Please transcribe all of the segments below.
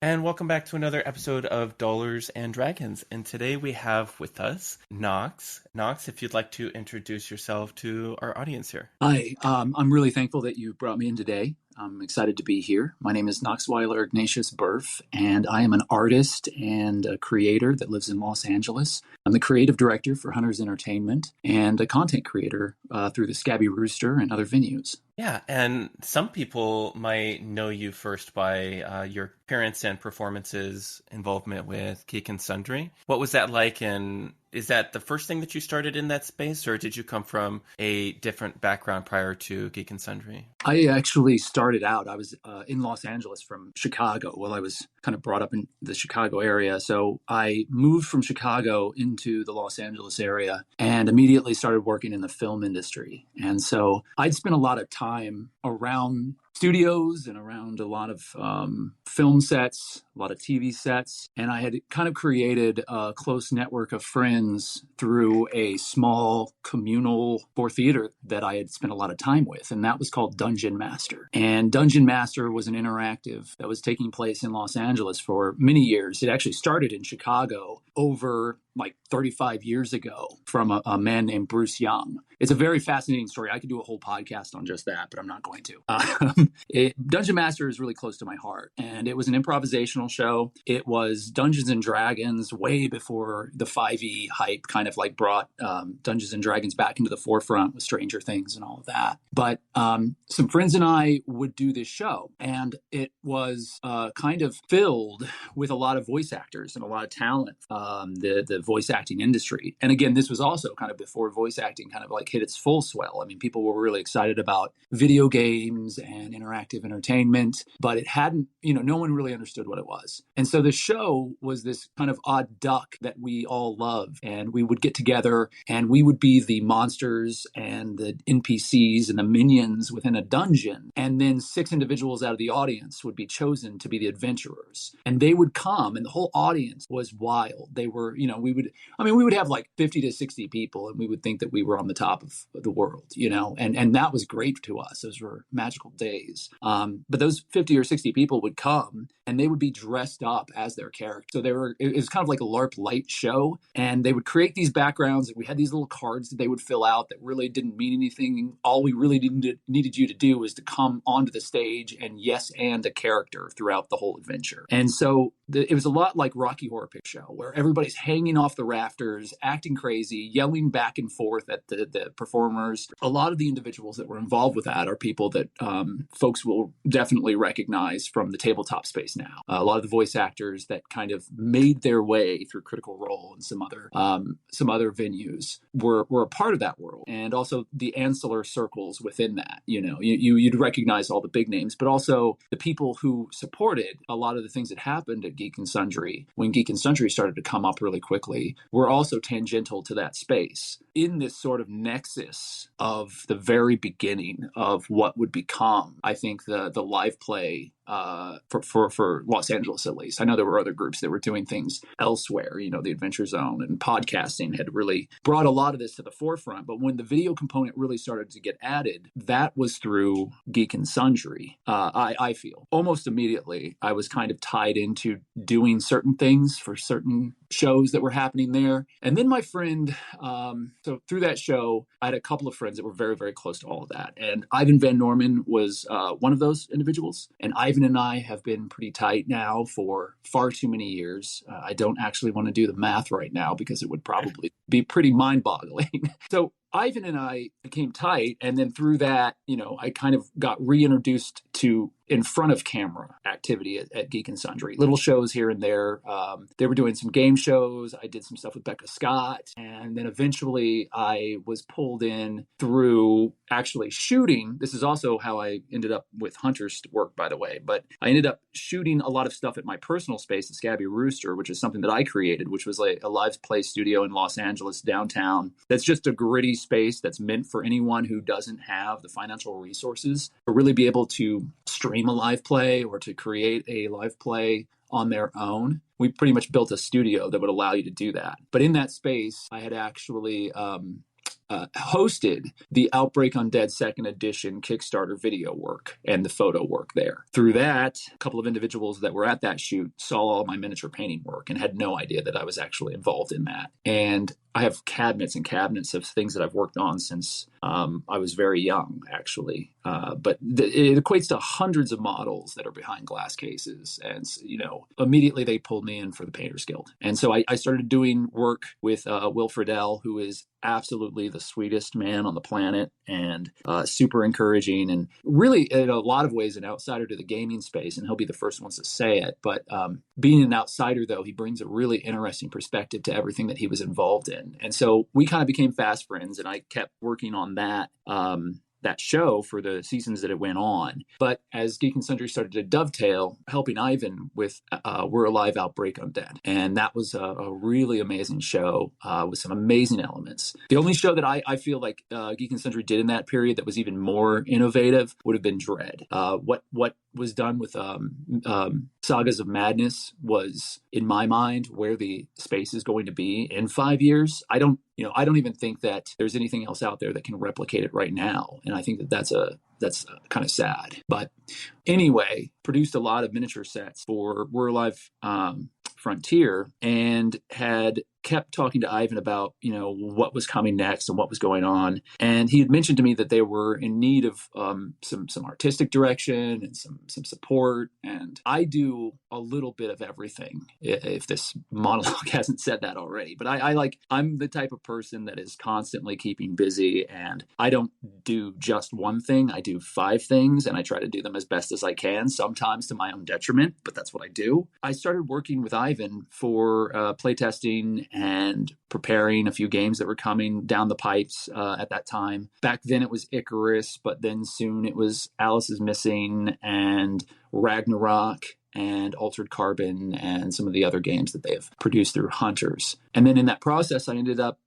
And welcome back to another episode of Dollars and Dragons. And today we have with us Knox. Knox, if you'd like to introduce yourself to our audience here. Hi, I'm really thankful that you brought me in today. I'm excited to be here. My name is Knoxweiler Ignatius Burf, and I am an artist and a creator that lives in Los Angeles. I'm the creative director for Hunters Entertainment and a content creator through the Scabby Rooster and other venues. Yeah, and some people might know you first by your appearance and performances involvement with Geek and Sundry. What was that like, and is that the first thing that you started in that space, or did you come from a different background prior to Geek and Sundry? I actually started out, I was in Los Angeles from Chicago. Well, I was kind of brought up in the Chicago area. So I moved from Chicago into the Los Angeles area and immediately started working in the film industry. And so I'd spent a lot of time around studios and around a lot of film sets, a lot of TV sets. And I had kind of created a close network of friends through a small communal for theater that I had spent a lot of time with. And that was called Dungeon Master. And Dungeon Master was an interactive that was taking place in Los Angeles for many years. It actually started in Chicago over like 35 years ago from a man named Bruce Young. It's a very fascinating story. I could do a whole podcast on just that, but I'm not going to. Dungeon Master is really close to my heart, and it was an improvisational show. It was Dungeons and Dragons way before the 5e hype kind of like brought Dungeons and Dragons back into the forefront with Stranger Things and all of that. But some friends and I would do this show, and it was kind of filled with a lot of voice actors and a lot of talent, the voice acting industry. And again, this was also kind of before voice acting kind of like hit its full swell. I mean, people were really excited about video games and interactive entertainment, but it hadn't, no one really understood what it was. And so the show was this kind of odd duck that we all love. And we would get together and we would be the monsters and the NPCs and the minions within a dungeon. And then 6 individuals out of the audience would be chosen to be the adventurers. And they would come, and the whole audience was wild. They were, we would have like 50 to 60 people, and we would think that we were on the top of the world, and that was great to us. Those were magical days. But those 50 or 60 people would come and they would be dressed up as their character. So it was kind of like a LARP light show, and they would create these backgrounds. We had these little cards that they would fill out that really didn't mean anything. All we really needed you to do was to come onto the stage and and a character throughout the whole adventure. And so it was a lot like Rocky Horror Picture Show, where everybody's hanging off the rafters, acting crazy, yelling back and forth at the performers. A lot of the individuals that were involved with that are people that folks will definitely recognize from the tabletop space now. A lot of the voice actors that kind of made their way through Critical Role and some other venues were a part of that world, and also the ancillary circles within that. You'd recognize all the big names, but also the people who supported a lot of the things that happened at Geek and Sundry when Geek and Sundry started to come up really quickly were also tangential to that space in this sort of nexus of the very beginning of what would become, I think, the live play for Los Angeles, at least. I know there were other groups that were doing things elsewhere. The Adventure Zone and podcasting had really brought a lot of this to the forefront. But when the video component really started to get added, that was through Geek and Sundry. I feel almost immediately I was kind of tied into doing certain things for certain shows that were happening there. And then my friend, so through that show, I had a couple of friends that were very, very close to all of that. And Ivan Van Norman was one of those individuals. And Ivan and I have been pretty tight now for far too many years. I don't actually want to do the math right now because it would probably be pretty mind-boggling. So Ivan and I became tight. And then through that, I kind of got reintroduced to in front of camera activity at Geek and Sundry. Little shows here and there. They were doing some game shows. I did some stuff with Becca Scott. And then eventually I was pulled in through actually shooting. This is also how I ended up with Hunter's work, by the way. But I ended up shooting a lot of stuff at my personal space, the Scabby Rooster, which is something that I created, which was a live play studio in Los Angeles downtown. That's just a gritty space that's meant for anyone who doesn't have the financial resources to really be able to stream a live play or to create a live play on their own. We pretty much built a studio that would allow you to do that. But in that space, I had actually hosted the Outbreak Undead Second Edition Kickstarter video work and the photo work there. Through that, a couple of individuals that were at that shoot saw all my miniature painting work and had no idea that I was actually involved in that. And I have cabinets and cabinets of things that I've worked on since I was very young, actually. But it equates to hundreds of models that are behind glass cases. And, immediately they pulled me in for the Painters Guild. And so I started doing work with Will Friedle, who is absolutely the sweetest man on the planet and super encouraging and really in a lot of ways an outsider to the gaming space, and he'll be the first ones to say it. But being an outsider, though, he brings a really interesting perspective to everything that he was involved in. And so we kind of became fast friends, and I kept working on that show for the seasons that it went on. But as Geek and Sundry started to dovetail, helping Ivan with We're Alive Outbreak Undead. And that was a really amazing show with some amazing elements. The only show that I feel like Geek and Sundry did in that period that was even more innovative would have been Dread. What was done with Sagas of Madness was, in my mind, where the space is going to be in 5 years. I don't even think that there's anything else out there that can replicate it right now. And I think that's kind of sad. But anyway, produced a lot of miniature sets for We're Alive Frontier, and had kept talking to Ivan about, what was coming next and what was going on. And he had mentioned to me that they were in need of some artistic direction and some support. And I do a little bit of everything, if this monologue hasn't said that already. But I'm the type of person that is constantly keeping busy, and I don't do just one thing. I do 5 things, and I try to do them as best as I can, sometimes to my own detriment, but that's what I do. I started working with Ivan for playtesting and preparing a few games that were coming down the pipes at that time. Back then it was Icarus, but then soon it was Alice is Missing and Ragnarok and Altered Carbon and some of the other games that they have produced through Hunters. And then in that process, I ended up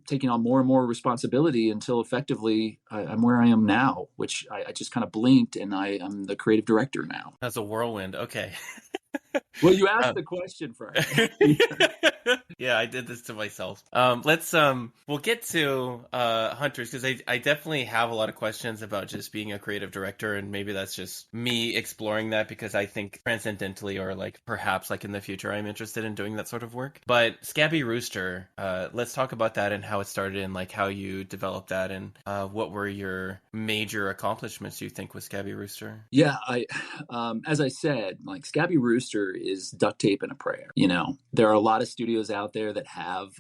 taking on more and more responsibility until effectively I'm where I am now, which I just kind of blinked, and I'm the creative director now. That's a whirlwind. Okay. Well, you asked the question, Frank. Yeah, I did this to myself. We'll get to Hunters, because I definitely have a lot of questions about just being a creative director, and maybe that's just me exploring that because I think transcendentally, or perhaps in the future, I'm interested in doing that sort of work. But Scabby Rooster, let's talk about that and how it started, and how you developed that, and what were your major accomplishments, you think, with Scabby Rooster? Yeah, as I said, Scabby Rooster is duct tape and a prayer. There are a lot of studios out there that have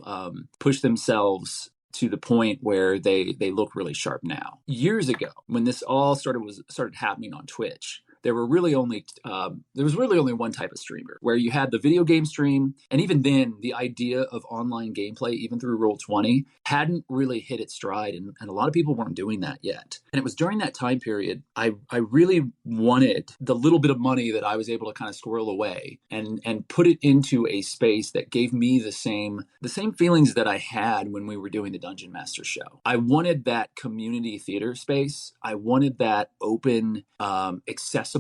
pushed themselves to the point where they look really sharp now. Years ago, when this all started happening on Twitch, there was really only one type of streamer, where you had the video game stream, and even then, the idea of online gameplay, even through Roll20, hadn't really hit its stride, and a lot of people weren't doing that yet. And it was during that time period, I really wanted the little bit of money that I was able to kind of squirrel away and put it into a space that gave me the same feelings that I had when we were doing the Dungeon Master show. I wanted that community theater space. I wanted that open, accessible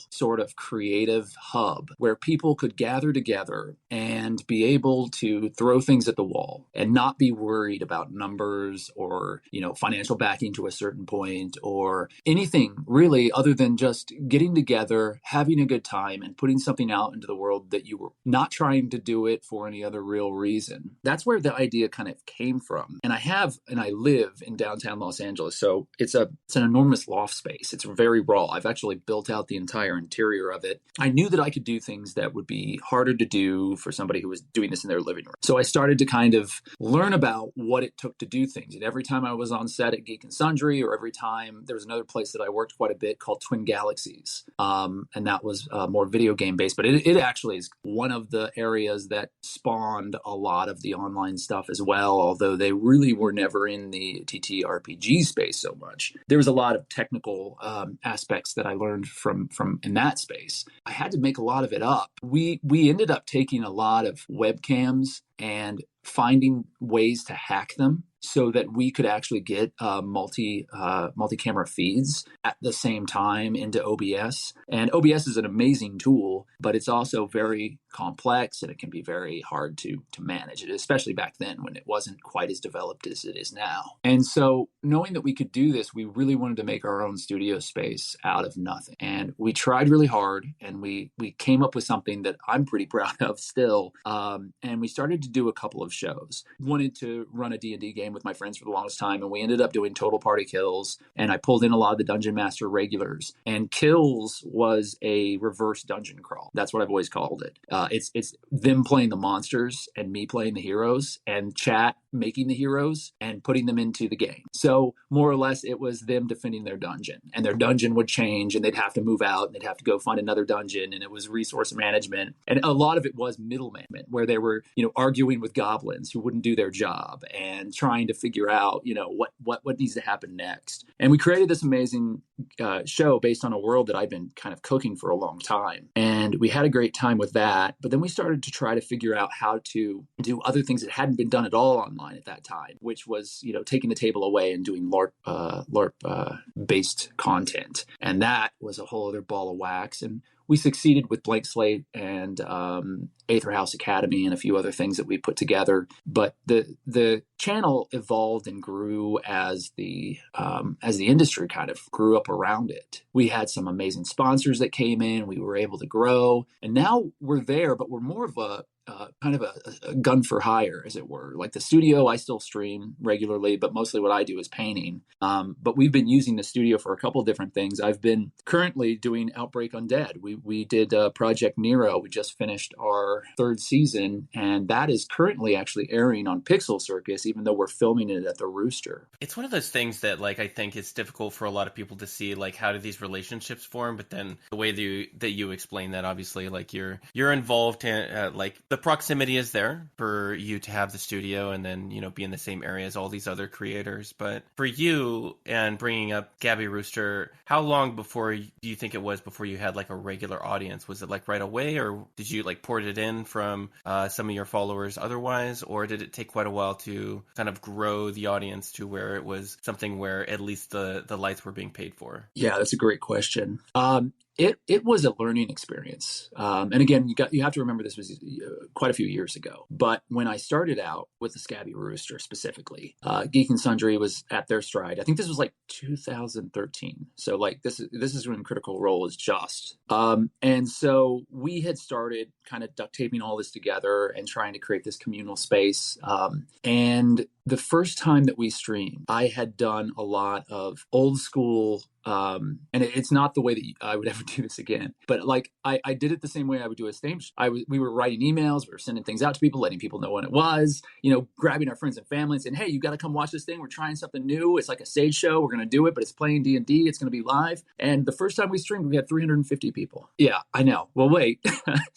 sort of creative hub where people could gather together and be able to throw things at the wall and not be worried about numbers or, financial backing to a certain point or anything really, other than just getting together, having a good time, and putting something out into the world that you were not trying to do it for any other real reason. That's where the idea kind of came from. And I live in downtown Los Angeles, so it's an enormous loft space. It's very raw. I've actually built out the entire interior of it. I knew that I could do things that would be harder to do for somebody who was doing this in their living room. So I started to kind of learn about what it took to do things. And every time I was on set at Geek and Sundry, or every time there was another place that I worked quite a bit called Twin Galaxies. And that was more video game based, but it actually is one of the areas that spawned a lot of the online stuff as well, although they really were never in the TTRPG space so much. There was a lot of technical aspects that I learned from in that space. I had to make a lot of it up. We ended up taking a lot of webcams and finding ways to hack them so that we could actually get multi-camera feeds at the same time into OBS. And OBS is an amazing tool, but it's also very complex and it can be very hard to manage it, especially back then when it wasn't quite as developed as it is now. And so knowing that we could do this, we really wanted to make our own studio space out of nothing. And we tried really hard, and we came up with something that I'm pretty proud of still. And we started to do a couple of shows. Wanted to run a D&D game with my friends for the longest time, and we ended up doing Total Party Kills, and I pulled in a lot of the Dungeon Master regulars. And Kills was a reverse dungeon crawl. That's what I've always called it. It's them playing the monsters and me playing the heroes, and chat making the heroes and putting them into the game. So more or less it was them defending their dungeon, and their dungeon would change and they'd have to move out and they'd have to go find another dungeon, and it was resource management. And a lot of it was middle management, where they were, arguing with goblins who wouldn't do their job and trying to figure out, what needs to happen next. And we created this amazing show based on a world that I'd been kind of cooking for a long time. And we had a great time with that. But then we started to try to figure out how to do other things that hadn't been done at all online at that time, which was, taking the table away and doing LARP based content. And that was a whole other ball of wax. And we succeeded with Blank Slate and Aether House Academy and a few other things that we put together. But the channel evolved and grew as the industry kind of grew up around it. We had some amazing sponsors that came in. We were able to grow, and now we're there, but we're more of a kind of a gun for hire, as it were. Like the studio, I still stream regularly, but mostly what I do is painting. But we've been using the studio for a couple of different things. I've been currently doing Outbreak Undead. We did Project Nero. We just finished our third season, and that is currently actually airing on Pixel Circus, even though we're filming it at the Rooster. It's one of those things that, I think it's difficult for a lot of people to see, how do these relationships form? But then the way that you explain that, obviously, you're involved in, the proximity is there for you to have the studio and then, be in the same area as all these other creators. But for you, and bringing up Gabby Rooster, how long do you think it was before you had a regular audience? Was it right away, or did you port it in from some of your followers otherwise, or did it take quite a while to kind of grow the audience to where it was something where at least the lights were being paid for? Yeah, that's a great question. It was a learning experience. And again, you have to remember this was quite a few years ago. But when I started out with the Scabby Rooster specifically, Geek and Sundry was at their stride. I think this was 2013. So this is when Critical Role is just. And so we had started kind of duct taping all this together and trying to create this communal space. And the first time that we streamed, I had done a lot of old school, and it's not the way that I would ever do this again, but I did it the same way I would do a stage. We were writing emails, we were sending things out to people, letting people know when it was, grabbing our friends and family and saying, hey, you got to come watch this thing. We're trying something new. It's like a stage show. We're going to do it, but it's playing D&D. It's going to be live. And the first time we streamed, we had 350 people. Yeah, I know. Well, wait.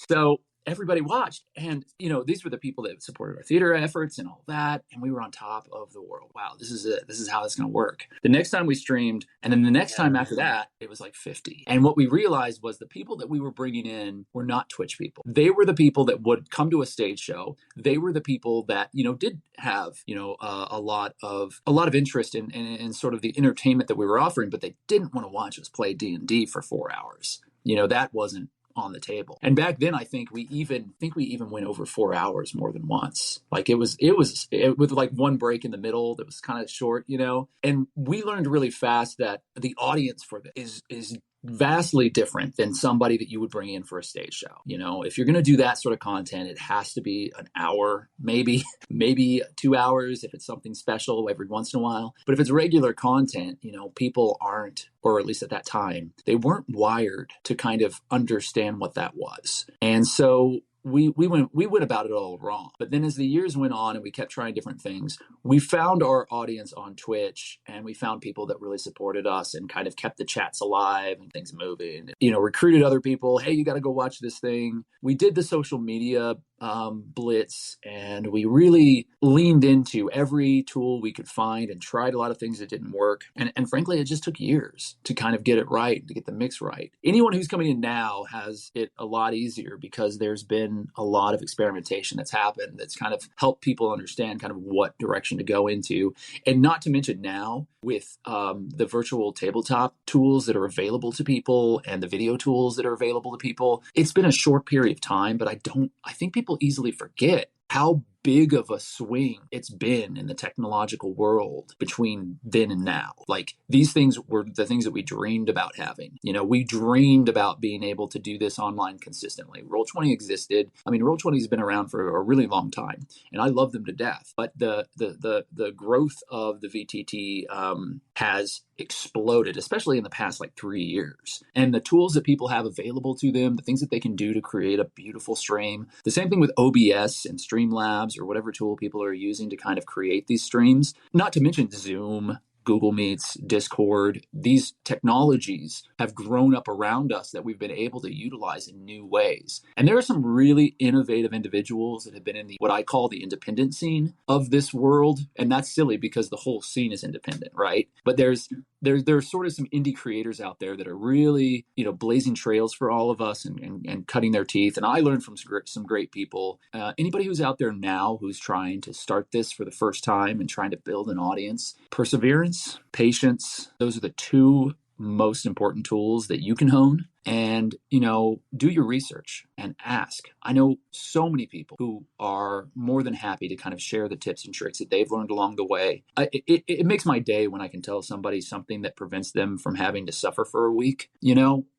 So everybody watched, and these were the people that supported our theater efforts and all that, and we were on top of the world. Wow, this is it. This is how it's going to work. The next time we streamed, and then the next time after that, it was 50. And what we realized was the people that we were bringing in were not Twitch people. They were the people that would come to a stage show. They were the people that did have a lot of interest in sort of the entertainment that we were offering, but they didn't want to watch us play D&D for 4 hours. That wasn't on the table. And back then, I think we even went over 4 hours more than once. It was with one break in the middle that was kind of short, and we learned really fast that the audience for this is vastly different than somebody that you would bring in for a stage show. If you're going to do that sort of content, it has to be an hour, maybe 2 hours if it's something special every once in a while. But if it's regular content, people aren't, or at least at that time, they weren't wired to kind of understand what that was. And so we went about it all wrong. But then as the years went on and we kept trying different things, we found our audience on Twitch, and we found people that really supported us and kind of kept the chats alive and things moving. Recruited other people. Hey, you got to go watch this thing. We did the social media blitz, and we really leaned into every tool we could find and tried a lot of things that didn't work. And frankly, it just took years to kind of get it right, to get the mix right. Anyone who's coming in now has it a lot easier because there's been a lot of experimentation that's happened that's kind of helped people understand kind of what direction to go into. And not to mention now with the virtual tabletop tools that are available to people and the video tools that are available to people, it's been a short period of time, but I think people easily forget how big of a swing it's been in the technological world between then and now. Like, these things were the things that we dreamed about having. You know, we dreamed about being able to do this online consistently. Roll20 existed. I mean, Roll20 has been around for a really long time, and I love them to death. But the growth of the VTT has exploded, especially in the past like 3 years. And the tools that people have available to them, the things that they can do to create a beautiful stream. The same thing with OBS and Streamlabs or whatever tool people are using to kind of create these streams, not to mention Zoom, Google Meets, Discord. These technologies have grown up around us that we've been able to utilize in new ways. And there are some really innovative individuals that have been in what I call the independent scene of this world. And that's silly because the whole scene is independent, right? But there's sort of some indie creators out there that are really, blazing trails for all of us and cutting their teeth. And I learned from some great people. Anybody who's out there now who's trying to start this for the first time and trying to build an audience, perseverance, patience, those are the two most important tools that you can hone. And, do your research and ask. I know so many people who are more than happy to kind of share the tips and tricks that they've learned along the way. It makes my day when I can tell somebody something that prevents them from having to suffer for a week,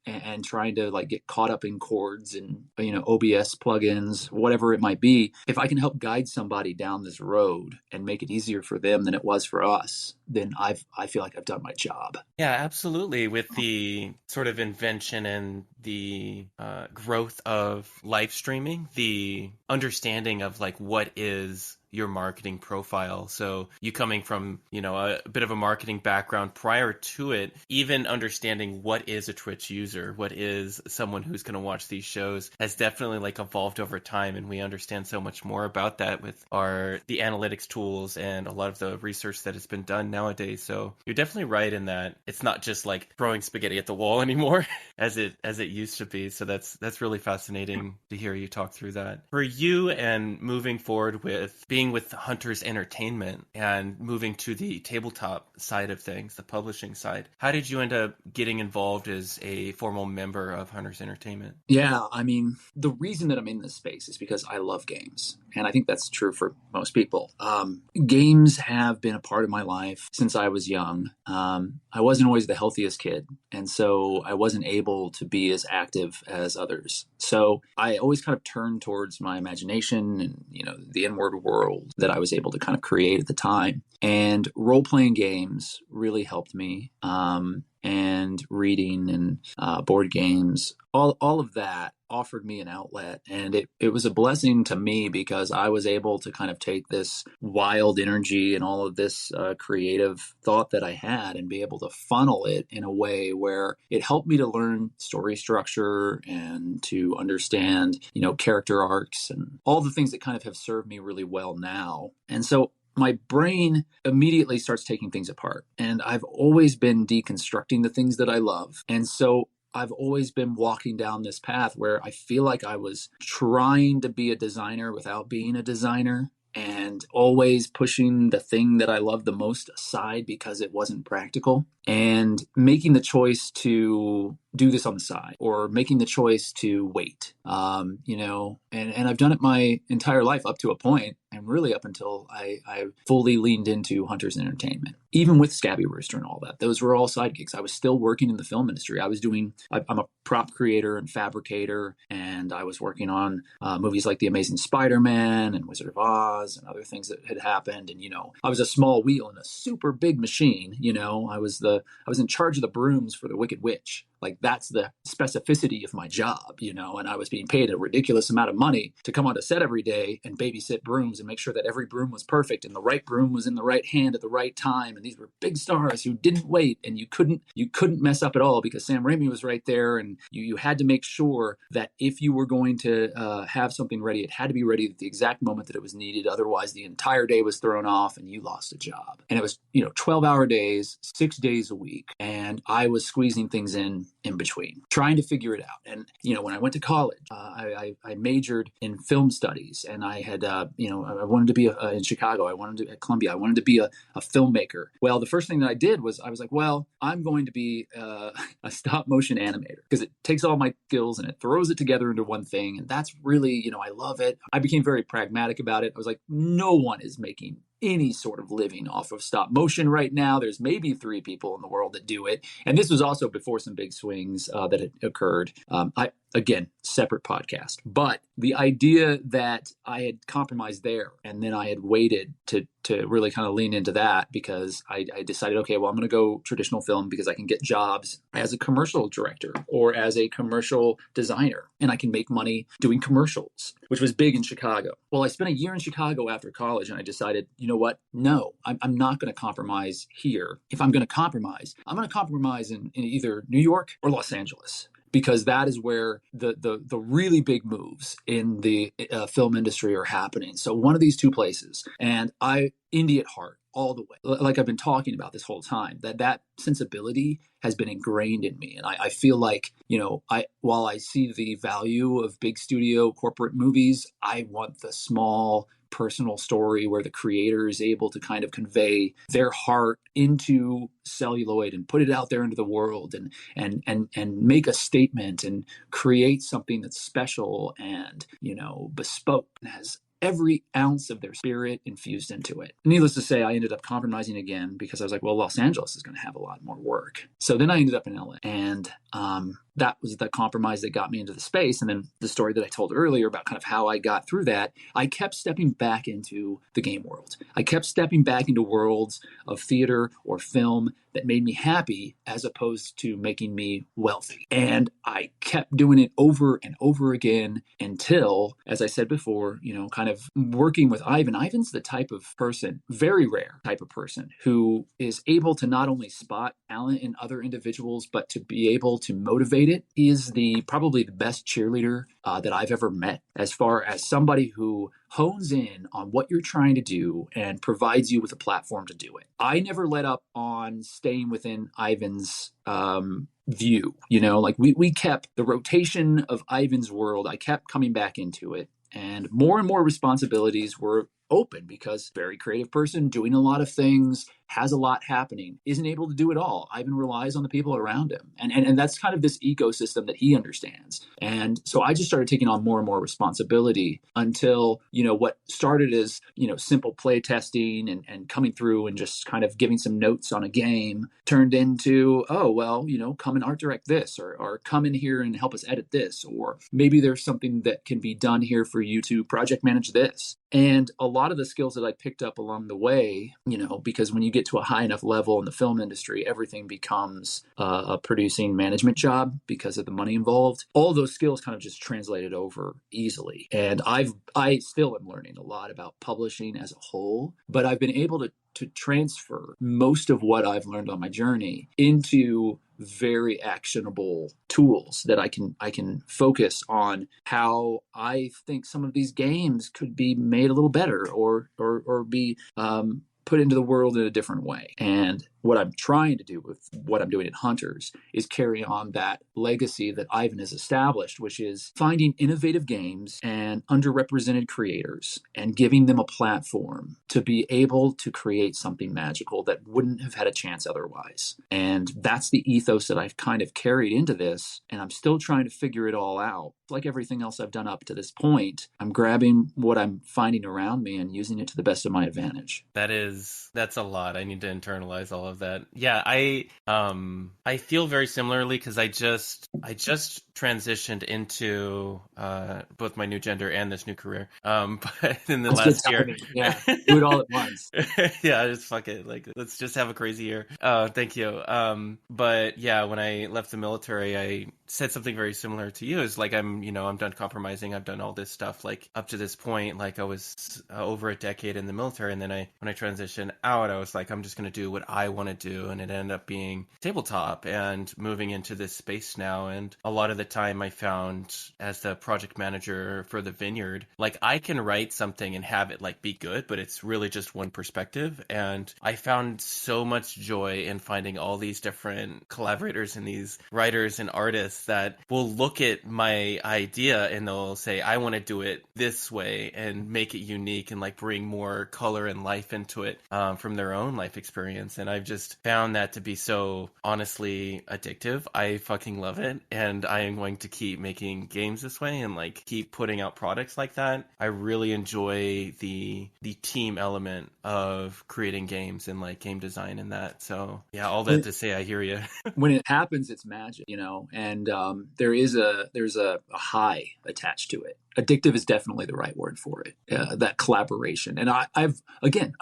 and trying to get caught up in chords and, OBS plugins, whatever it might be. If I can help guide somebody down this road and make it easier for them than it was for us, then I feel like I've done my job. Yeah, absolutely. With the sort of invention and the growth of live streaming, the understanding of what is your marketing profile. So you coming from, a bit of a marketing background prior to it, even understanding what is a Twitch user, what is someone who's going to watch these shows has definitely evolved over time. And we understand so much more about that with the analytics tools and a lot of the research that has been done nowadays. So you're definitely right in that it's not just throwing spaghetti at the wall anymore as it used to be. So that's really fascinating to hear you talk through that. For you and moving forward with being with Hunters Entertainment and moving to the tabletop side of things, the publishing side, how did you end up getting involved as a formal member of Hunters Entertainment? Yeah, I mean, the reason that I'm in this space is because I love games. And I think that's true for most people. Games have been a part of my life since I was young. I wasn't always the healthiest kid, and so I wasn't able to be as active as others. So I always kind of turned towards my imagination and, the inward world that I was able to kind of create at the time. And role-playing games really helped me. And reading and board games, all of that offered me an outlet. And it was a blessing to me because I was able to kind of take this wild energy and all of this creative thought that I had and be able to funnel it in a way where it helped me to learn story structure and to understand, character arcs and all the things that kind of have served me really well now. And so my brain immediately starts taking things apart. And I've always been deconstructing the things that I love. And so I've always been walking down this path where I feel like I was trying to be a designer without being a designer, and always pushing the thing that I love the most aside because it wasn't practical, and making the choice to do this on the side or making the choice to wait, and I've done it my entire life up to a point, and really up until I fully leaned into Hunters Entertainment. Even with Scabby Rooster and all that, those were all side gigs. I was still working in the film industry. I'm a prop creator and fabricator, and I was working on movies like The Amazing Spider-Man and Wizard of Oz and other things that had happened. And, I was a small wheel in a super big machine. I was in charge of the brooms for the Wicked Witch. That's the specificity of my job, and I was being paid a ridiculous amount of money to come onto set every day and babysit brooms and make sure that every broom was perfect and the right broom was in the right hand at the right time and these were big stars who didn't wait, and you couldn't mess up at all because Sam Raimi was right there, and you had to make sure that if you were going to have something ready, it had to be ready at the exact moment that it was needed. Otherwise, the entire day was thrown off, and you lost a job. And it was 12-hour days, 6 days a week, and I was squeezing things in between, trying to figure it out. And when I went to college, I majored in film studies, and I had I wanted to be in Chicago. I wanted to at Columbia. I wanted to be a filmmaker. Well, the first thing that I did was I was like, well, I'm going to be a stop motion animator because it takes all my skills and it throws it together into one thing. And that's really, I love it. I became very pragmatic about it. I was like, no one is making any sort of living off of stop motion right now. There's maybe 3 people in the world that do it. And this was also before some big swings that had occurred. Again, separate podcast. But the idea that I had compromised there and then I had waited to really kind of lean into that because I decided, okay, well, I'm going to go traditional film because I can get jobs as a commercial director or as a commercial designer, and I can make money doing commercials, which was big in Chicago. Well, I spent a year in Chicago after college, and I decided, you know what? No, I'm not going to compromise here. If I'm going to compromise, I'm going to compromise in either New York or Los Angeles, because that is where the really big moves in the film industry are happening. So one of these 2 places, and I indie at heart all the way, like I've been talking about this whole time, that sensibility has been ingrained in me. And I feel like, while I see the value of big studio corporate movies, I want the small personal story where the creator is able to kind of convey their heart into celluloid and put it out there into the world and make a statement and create something that's special and, bespoke and has every ounce of their spirit infused into it. Needless to say, I ended up compromising again because I was like, well, Los Angeles is going to have a lot more work. So then I ended up in LA, and that was the compromise that got me into the space. And then the story that I told earlier about kind of how I got through that, I kept stepping back into the game world. I kept stepping back into worlds of theater or film that made me happy as opposed to making me wealthy. And I kept doing it over and over again until, as I said before, kind of working with Ivan. Ivan's the type of person, very rare type of person, who is able to not only spot talent in other individuals, but to be able to motivate it. He is probably the best cheerleader that I've ever met, as far as somebody who hones in on what you're trying to do and provides you with a platform to do it. I never let up on staying within Ivan's view. We kept the rotation of Ivan's world. I kept coming back into it, and more responsibilities were open because very creative person doing a lot of things, has a lot happening, isn't able to do it all. Ivan relies on the people around him. And that's kind of this ecosystem that he understands. And so I just started taking on more and more responsibility until, what started as, simple play testing and coming through and just kind of giving some notes on a game turned into, oh, well, come and art direct this or come in here and help us edit this, or maybe there's something that can be done here for you to project manage this. And a lot of the skills that I picked up along the way, because when you get to a high enough level in the film industry, everything becomes a producing management job because of the money involved. All those skills kind of just translated over easily. And I still am learning a lot about publishing as a whole, but I've been able to transfer most of what I've learned on my journey into very actionable tools that I can focus on how I think some of these games could be made a little better or be put into the world in a different way. And what I'm trying to do with what I'm doing at Hunters is carry on that legacy that Ivan has established, which is finding innovative games and underrepresented creators and giving them a platform to be able to create something magical that wouldn't have had a chance otherwise. And that's the ethos that I've kind of carried into this, and I'm still trying to figure it all out. Like everything else I've done up to this point, I'm grabbing what I'm finding around me and using it to the best of my advantage. That's a lot. I need to internalize all love that. Yeah, I feel very similarly because I just transitioned into both my new gender and this new career. But in the That's good last year, timing. Yeah, do it all at once. yeah, just fuck it. Like, let's just have a crazy year. Thank you. But yeah, when I left the military, I said something very similar to you. Is like, I'm done compromising. I've done all this stuff. Like up to this point, like I was over a decade in the military, and then when I transitioned out, I was like, I'm just gonna do what I want to do, and it ended up being tabletop and moving into this space now. And a lot of the time, I found as the project manager for the Vineyard, like I can write something and have it like be good, but it's really just one perspective. And I found so much joy in finding all these different collaborators and these writers and artists that will look at my idea and they'll say, I want to do it this way and make it unique and like bring more color and life into it from their own life experience. And I've just found that to be so honestly addictive. I fucking love it. And I am going to keep making games this way and like keep putting out products like that. I really enjoy the team element of creating games and like game design and that. So yeah, all that to say, I hear you. When it happens, it's magic, and there's a high attached to it. Addictive is definitely the right word for it. That collaboration, and I've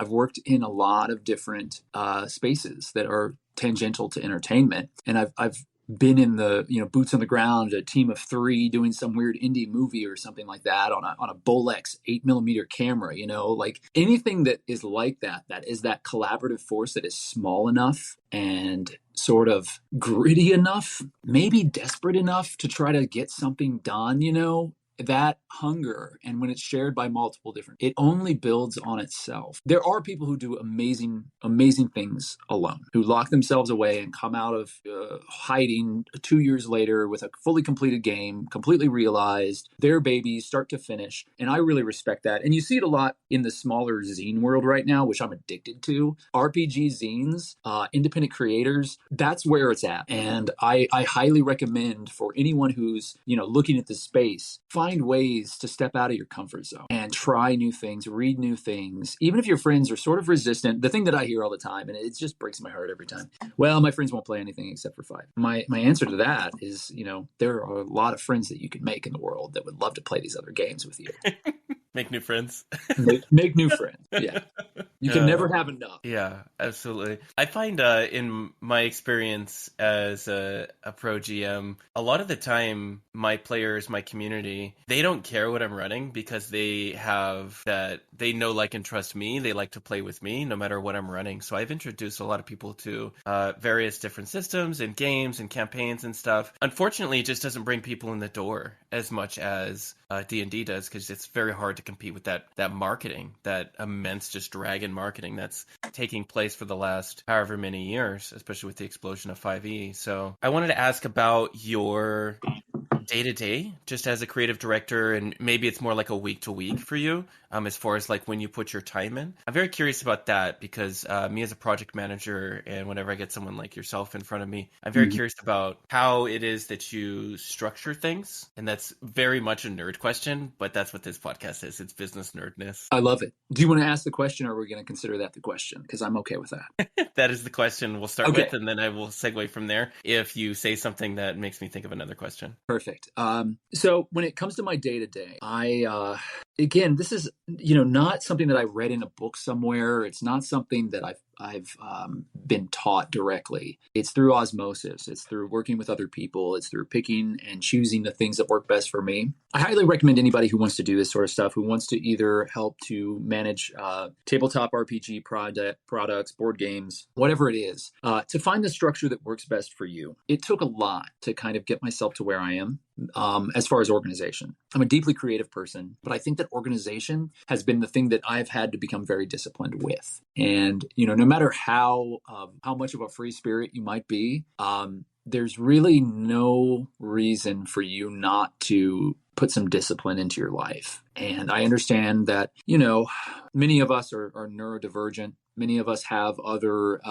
worked in a lot of different spaces that are tangential to entertainment, and I've been in the boots on the ground, a team of 3 doing some weird indie movie or something like that on a Bolex 8mm camera. Like anything that is like that is that collaborative force that is small enough and sort of gritty enough, maybe desperate enough to try to get something done. That hunger, and when it's shared by multiple different, it only builds on itself. There are people who do amazing things alone, who lock themselves away and come out of hiding 2 years later with a fully completed game, completely realized their babies start to finish. And I really respect that. And you see it a lot in the smaller zine world right now, which I'm addicted to. RPG zines, independent creators, that's where it's at. And I highly recommend for anyone who's looking at this space, find ways to step out of your comfort zone and try new things, read new things. Even if your friends are sort of resistant, the thing that I hear all the time, and it just breaks my heart every time, well, my friends won't play anything except for 5. My answer to that is, there are a lot of friends that you can make in the world that would love to play these other games with you. Make new friends. make new friends. Yeah. You can never have enough. Yeah, absolutely. I find in my experience as a pro GM, a lot of the time, my players, my community, they don't care what I'm running because they know, like, and trust me. They like to play with me no matter what I'm running. So I've introduced a lot of people to various different systems and games and campaigns and stuff. Unfortunately, it just doesn't bring people in the door as much as D&D does, because it's very hard to compete with that marketing, that immense just dragon marketing that's taking place for the last however many years, especially with the explosion of 5e. So I wanted to ask about your day-to-day just as a creative director, and maybe it's more like a week-to-week for you, as far as like when you put your time in. I'm very curious about that because me as a project manager, and whenever I get someone like yourself in front of me, I'm very curious about how it is that you structure things. And that's very much a nerd question, but that's what this podcast is. It's business nerdness. I love it. Do you want to ask the question, or are we going to consider that the question? Because I'm okay with that. That is the question we'll start with, and then I will segue from there if you say something that makes me think of another question. Perfect. So when it comes to my day-to-day, again, this is, not something that I read in a book somewhere. It's not something that I've been taught directly. It's through osmosis. It's through working with other people. It's through picking and choosing the things that work best for me. I highly recommend anybody who wants to do this sort of stuff, who wants to either help to manage tabletop RPG products, board games, whatever it is, to find the structure that works best for you. It took a lot to kind of get myself to where I am. As far as organization, I'm a deeply creative person, but I think that organization has been the thing that I've had to become very disciplined with. And, no matter how much of a free spirit you might be, there's really no reason for you not to put some discipline into your life. And I understand that, many of us are neurodivergent. Many of us have other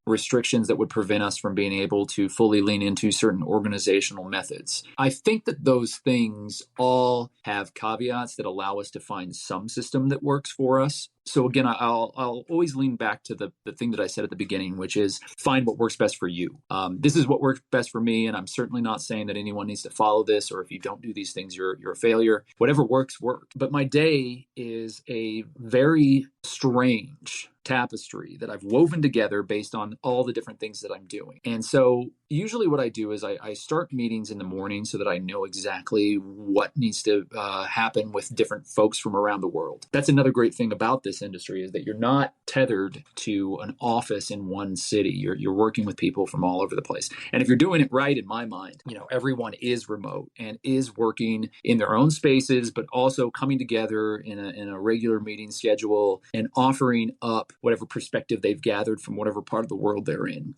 restrictions that would prevent us from being able to fully lean into certain organizational methods. I think that those things all have caveats that allow us to find some system that works for us. So again, I'll always lean back to the thing that I said at the beginning, which is find what works best for you. This is what works best for me, and I'm certainly not saying that anyone needs to follow this, or if you don't do these things, you're a failure. Whatever works, works. But my day is a very strange tapestry that I've woven together based on all the different things that I'm doing. And so usually what I do is I start meetings in the morning so that I know exactly what needs to happen with different folks from around the world. That's another great thing about this industry, is that you're not tethered to an office in one city. You're working with people from all over the place. And if you're doing it right, in my mind, everyone is remote and is working in their own spaces, but also coming together in a regular meeting schedule and offering up whatever perspective they've gathered from whatever part of the world they're in.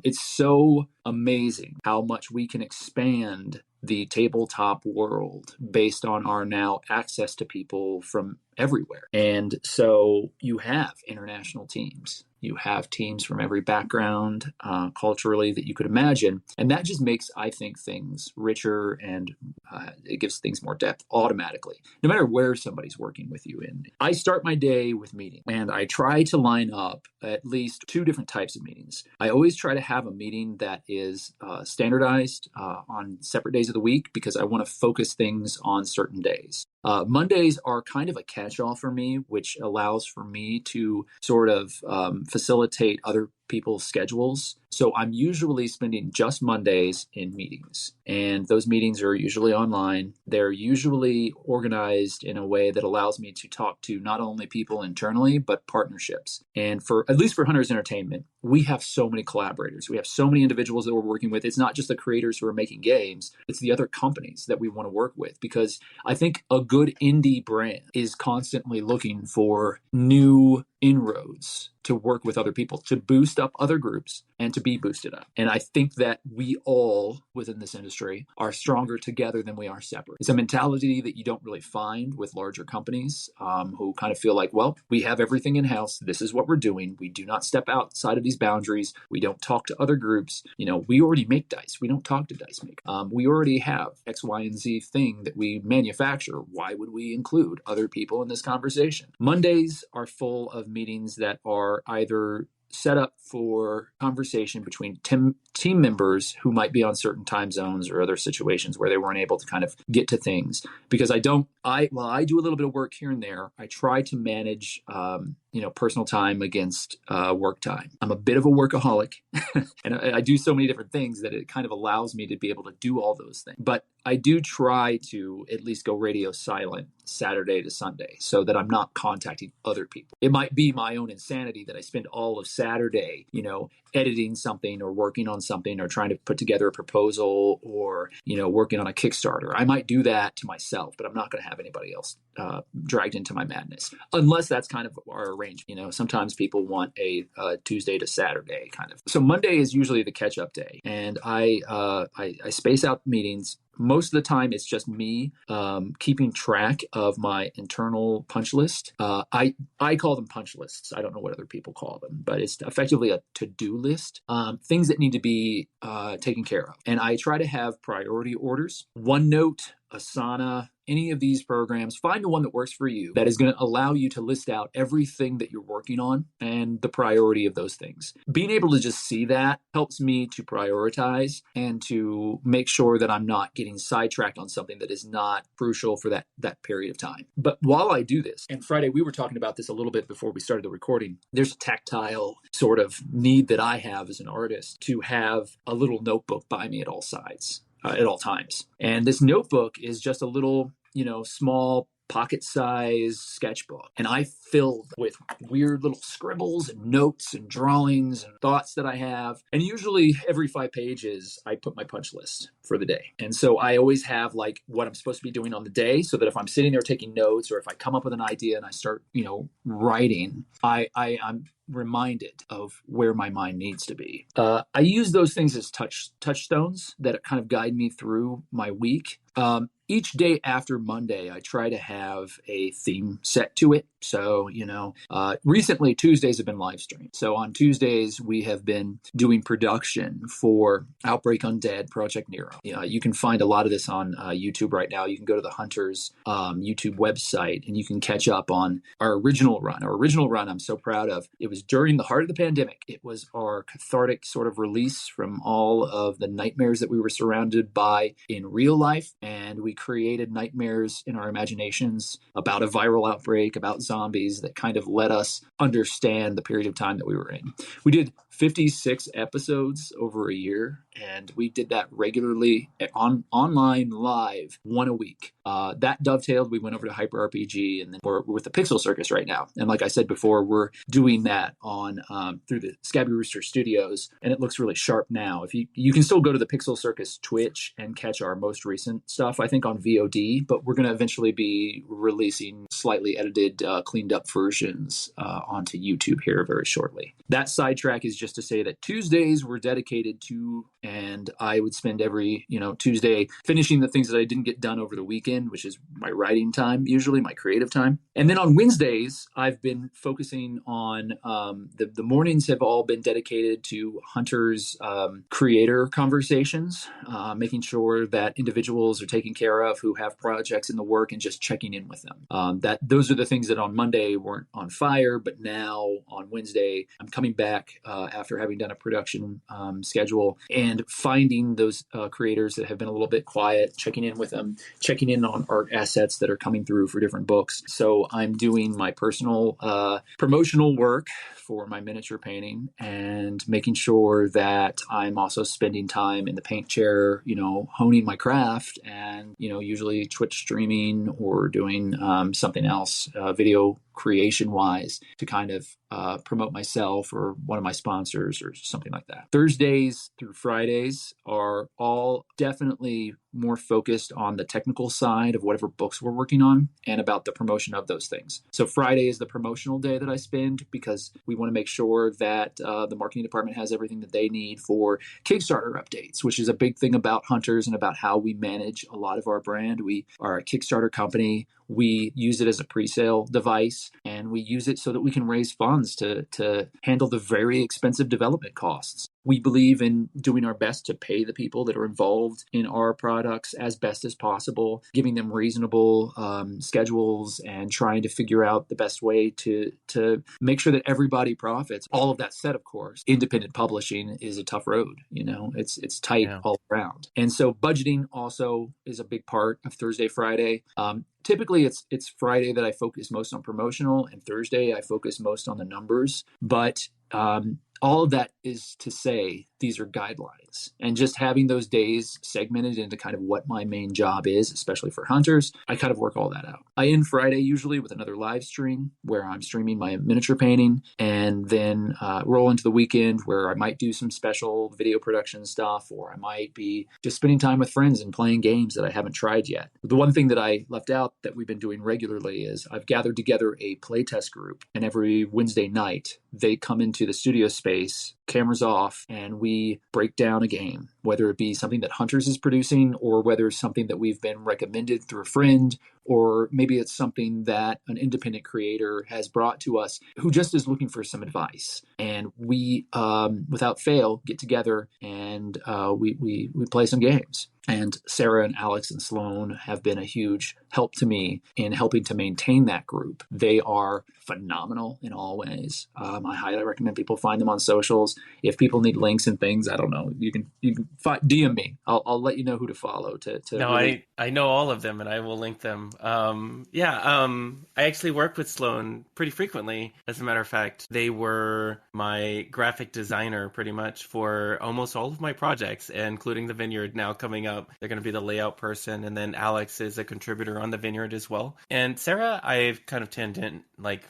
It's so amazing how much we can expand the tabletop world based on our now access to people from everywhere. And so you have international teams. You have teams from every background culturally that you could imagine. And that just makes, I think, things richer, and it gives things more depth automatically, no matter where somebody's working with you in. I start my day with meetings, and I try to line up at least two different types of meetings. I always try to have a meeting that is standardized on separate days of the week, because I want to focus things on certain days. Mondays are kind of a catch-all for me, which allows for me to sort of facilitate other people's schedules. So I'm usually spending just Mondays in meetings, and those meetings are usually online. They're usually organized in a way that allows me to talk to not only people internally, but partnerships. And at least for Hunters Entertainment, we have so many collaborators. We have so many individuals that we're working with. It's not just the creators who are making games, it's the other companies that we want to work with, because I think a good indie brand is constantly looking for new inroads to work with other people, to boost up other groups and to be boosted up. And I think that we all within this industry are stronger together than we are separate. It's a mentality that you don't really find with larger companies who kind of feel like, well, we have everything in-house. This is what we're doing. We do not step outside of these boundaries. We don't talk to other groups. We already make dice. We don't talk to dice makers. We already have X, Y, and Z thing that we manufacture. Why would we include other people in this conversation? Mondays are full of meetings that are either set up for conversation between team members who might be on certain time zones or other situations where they weren't able to kind of get to things. Because while I do a little bit of work here and there, I try to manage, personal time against work time. I'm a bit of a workaholic and I do so many different things that it kind of allows me to be able to do all those things. But I do try to at least go radio silent Saturday to Sunday so that I'm not contacting other people. It might be my own insanity that I spend all of Saturday, editing something or working on something or trying to put together a proposal or, working on a Kickstarter. I might do that to myself, but I'm not going to have anybody else dragged into my madness, unless that's kind of our arrangement. Sometimes people want a Tuesday to Saturday kind of. So Monday is usually the catch-up day, and I space out meetings. Most of the time, it's just me keeping track of my internal punch list. I call them punch lists. I don't know what other people call them, but it's effectively a to-do list, things that need to be taken care of. And I try to have priority orders. OneNote, Asana, any of these programs, find the one that works for you that is going to allow you to list out everything that you're working on and the priority of those things. Being able to just see that helps me to prioritize and to make sure that I'm not getting sidetracked on something that is not crucial for that period of time. But while I do this, and Friday, we were talking about this a little bit before we started the recording, there's a tactile sort of need that I have as an artist to have a little notebook by me at all times. And this notebook is just a little, small pocket-sized sketchbook. And I filled with weird little scribbles and notes and drawings and thoughts that I have. And usually every 5 pages, I put my punch list for the day. And so I always have like what I'm supposed to be doing on the day, so that if I'm sitting there taking notes or if I come up with an idea and I start, writing, I'm reminded of where my mind needs to be. I use those things as touchstones that kind of guide me through my week. Each day after Monday, I try to have a theme set to it. So, recently Tuesdays have been live streamed. So on Tuesdays, we have been doing production for Outbreak Undead, Project Nero. You can find a lot of this on YouTube right now. You can go to the Hunters YouTube website and you can catch up on our original run. Our original run, I'm so proud of. It was during the heart of the pandemic. It was our cathartic sort of release from all of the nightmares that we were surrounded by in real life. And we created nightmares in our imaginations about a viral outbreak, about zombies that kind of let us understand the period of time that we were in. We did 56 episodes over a year, and we did that regularly online live, one a week. That dovetailed. We went over to Hyper RPG, and then we're with the Pixel Circus right now. And like I said before, we're doing that on through the Scabby Rooster Studios, and it looks really sharp now. If you can still go to the Pixel Circus Twitch and catch our most recent stuff, I think on VOD, but we're going to eventually be releasing slightly edited, cleaned up versions onto YouTube here very shortly. That sidetrack is just to say that Tuesdays were dedicated to, and I would spend every Tuesday finishing the things that I didn't get done over the weekend, which is my writing time, usually my creative time. And then on Wednesdays, I've been focusing on the mornings have all been dedicated to Hunters creator conversations, making sure that individuals are taken care of who have projects in the work and just checking in with them. Those are the things that on Monday weren't on fire, but now on Wednesday, I'm coming back after having done a production schedule and finding those creators that have been a little bit quiet, checking in with them, checking in on art assets that are coming through for different books. So I'm doing my personal promotional work for my miniature painting and making sure that I'm also spending time in the paint chair, honing my craft and, usually Twitch streaming or doing something else, video creation wise to kind of promote myself or one of my sponsors or something like that. Thursdays through Fridays are all definitely more focused on the technical side of whatever books we're working on and about the promotion of those things. So Friday is the promotional day that I spend because we want to make sure that the marketing department has everything that they need for Kickstarter updates, which is a big thing about Hunters and about how we manage a lot of our brand. We are a Kickstarter company. We use it as a pre-sale device, and we use it so that we can raise funds to handle the very expensive development costs. We believe in doing our best to pay the people that are involved in our products as best as possible, giving them reasonable schedules and trying to figure out the best way to make sure that everybody profits. All of that said, of course, independent publishing is a tough road. It's tight all around. And so budgeting also is a big part of Thursday, Friday. Typically, it's Friday that I focus most on promotional, and Thursday I focus most on the numbers. But all of that is to say these are guidelines, and just having those days segmented into kind of what my main job is, especially for Hunters, I kind of work all that out. I end Friday usually with another live stream where I'm streaming my miniature painting, and then roll into the weekend where I might do some special video production stuff, or I might be just spending time with friends and playing games that I haven't tried yet. The one thing that I left out that we've been doing regularly is I've gathered together a playtest group, and every Wednesday night they come into the studio space, cameras off, and we break down a game, whether it be something that Hunters is producing or whether it's something that we've been recommended through a friend, or maybe it's something that an independent creator has brought to us who just is looking for some advice. And we, without fail, get together and we play some games. And Sarah and Alex and Sloan have been a huge help to me in helping to maintain that group. They are phenomenal in all ways. I highly recommend people find them on socials. If people need links and things, I don't know, you can DM me. I'll let you know who to follow. No, really... I know all of them, and I will link them. I actually worked with Sloan pretty frequently. As a matter of fact, they were my graphic designer pretty much for almost all of my projects, including the Vineyard now coming up. They're going to be the layout person, and then Alex is a contributor on the Vineyard as well. And Sarah, I've kind of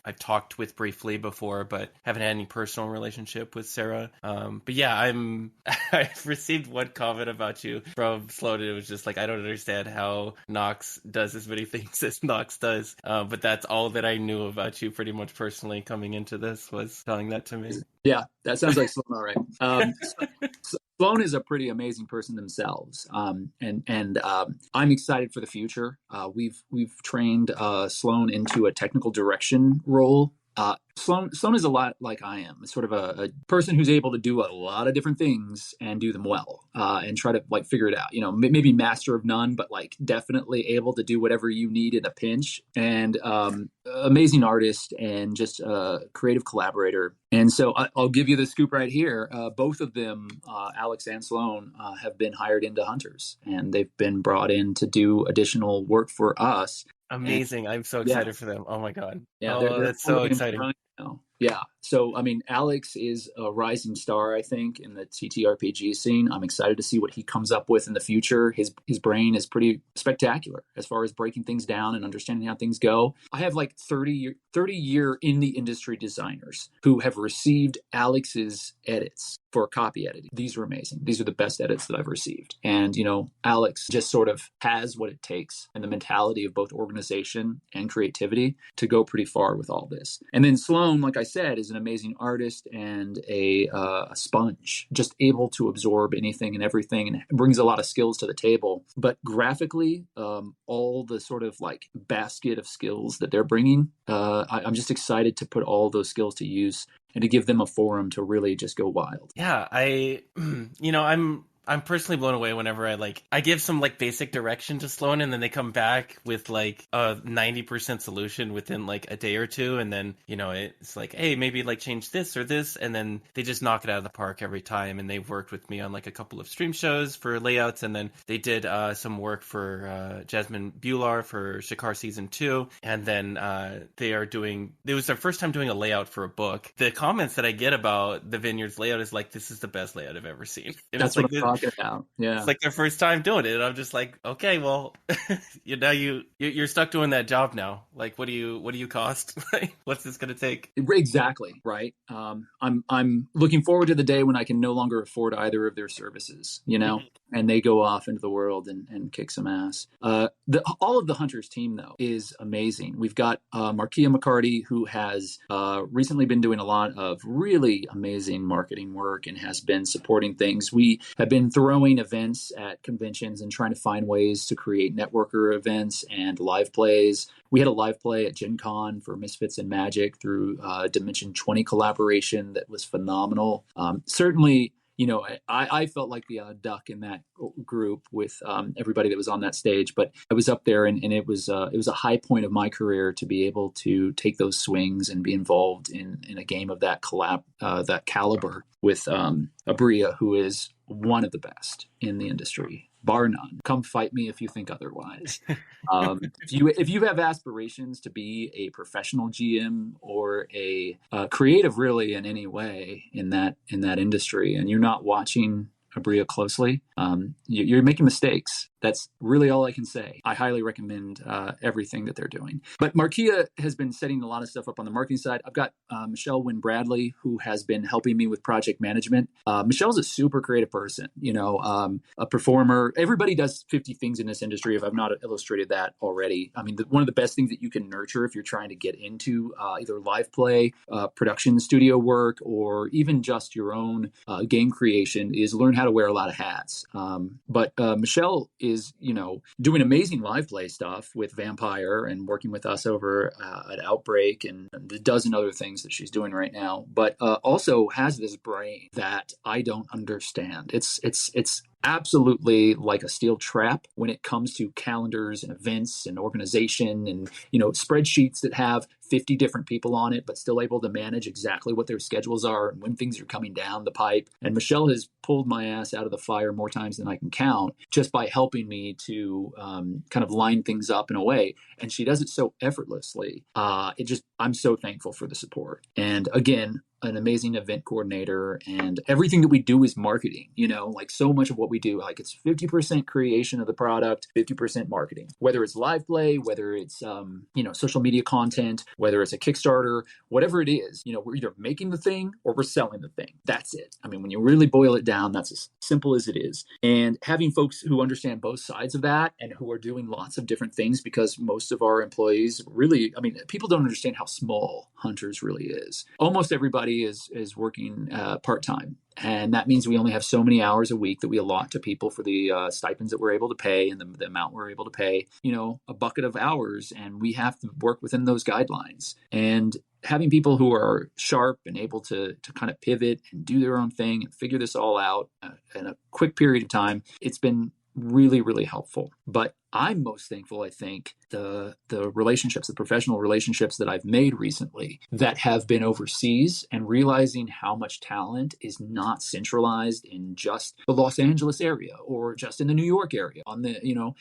I've talked with briefly before, but haven't had any personal relationship with Sarah. But yeah, I've received one comment about you from Sloan. It was just like, I don't understand how Nox does as many things as Nox does. But that's all that I knew about you pretty much personally coming into this, was telling that to me. Yeah, that sounds like Sloan, all right. Sloan is a pretty amazing person themselves, and I'm excited for the future. We've trained Sloan into a technical direction role. Sloan is a lot like I am. It's sort of a person who's able to do a lot of different things and do them well, and try to like figure it out. You know, maybe master of none, but like definitely able to do whatever you need in a pinch. And amazing artist and just a creative collaborator. And so I'll give you the scoop right here. Both of them, Alex and Sloan, have been hired into Hunters, and they've been brought in to do additional work for us. And Amazing. I'm so yeah, excited for them. Oh my God. yeah, Oh, they're that's so totally exciting. right now. Yeah. So, I mean, Alex is a rising star, I think, in the TTRPG scene. I'm excited to see what he comes up with in the future. His brain is pretty spectacular as far as breaking things down and understanding how things go. I have like 30-year in the industry designers who have received Alex's edits for copy editing. These are amazing. These are the best edits that I've received. And, you know, Alex just sort of has what it takes and the mentality of both organization and creativity to go pretty far with all this. And then Sloan, like I said, is an amazing artist and a sponge, just able to absorb anything and everything, and brings a lot of skills to the table. But graphically, all the sort of like basket of skills that they're bringing, I'm just excited to put all those skills to use and to give them a forum to really just go wild. Yeah, I'm personally blown away whenever I give some like basic direction to Sloan, and then they come back with like a 90% solution within like a day or two, and then it's like, hey, maybe like change this or this, and then they just knock it out of the park every time. And they've worked with me on like a couple of stream shows for layouts, and then they did some work for Jasmine Bular for Shakar season 2, and then it was their first time doing a layout for a book. The comments that I get about the Vineyards layout is like, this is the best layout I've ever seen. And That's it's what like I'm talking about. Yeah. it's like their first time doing it, and I'm just like, okay, well, you're stuck doing that job now. Like, what do you cost? Like, what's this gonna take? Exactly right. I'm looking forward to the day when I can no longer afford either of their services. You know, and they go off into the world and kick some ass. All of the Hunters team though is amazing. We've got Markia McCarty, who has recently been doing a lot of really amazing marketing work and has been supporting things. We have been throwing events at conventions and trying to find ways to create networker events and live plays. We had a live play at Gen Con for Misfits and Magic through Dimension 20 collaboration that was phenomenal. Certainly, you know, I felt like the duck in that group with everybody that was on that stage, but I was up there, and it was a high point of my career to be able to take those swings and be involved in a game of that caliber with Abria, who is one of the best in the industry, bar none. Come fight me if you think otherwise. If you have aspirations to be a professional GM or a creative, really in any way in that industry, and you're not watching Abria closely, you're making mistakes. That's really all I can say. I highly recommend everything that they're doing. But Markia has been setting a lot of stuff up on the marketing side. I've got Michelle Wynn Bradley, who has been helping me with project management. Michelle's a super creative person, you know, a performer. Everybody does 50 things in this industry, if I've not illustrated that already. I mean, one of the best things that you can nurture if you're trying to get into either live play, production studio work, or even just your own game creation is learn how to wear a lot of hats. But Michelle is, you know, doing amazing live play stuff with Vampire and working with us over at Outbreak and a dozen other things that she's doing right now, but also has this brain that I don't understand. It's absolutely like a steel trap when it comes to calendars and events and organization and, you know, spreadsheets that have 50 different people on it, but still able to manage exactly what their schedules are and when things are coming down the pipe. And Michelle has pulled my ass out of the fire more times than I can count just by helping me to kind of line things up in a way. And she does it so effortlessly. I'm so thankful for the support. And again, an amazing event coordinator, and everything that we do is marketing, you know, like so much of what we do, like it's 50% creation of the product, 50% marketing, whether it's live play, whether it's, social media content, whether it's a Kickstarter, whatever it is, you know, we're either making the thing or we're selling the thing. That's it. I mean, when you really boil it down, that's as simple as it is. And having folks who understand both sides of that and who are doing lots of different things, because most of our employees really, I mean, people don't understand how small Hunters really is. Almost everybody is working part-time. And that means we only have so many hours a week that we allot to people for the stipends that we're able to pay and the amount we're able to pay, a bucket of hours. And we have to work within those guidelines. And having people who are sharp and able to kind of pivot and do their own thing and figure this all out in a quick period of time, it's been really, really helpful. But I'm most thankful, I think, the relationships, the professional relationships that I've made recently that have been overseas, and realizing how much talent is not centralized in just the Los Angeles area or just in the New York area on the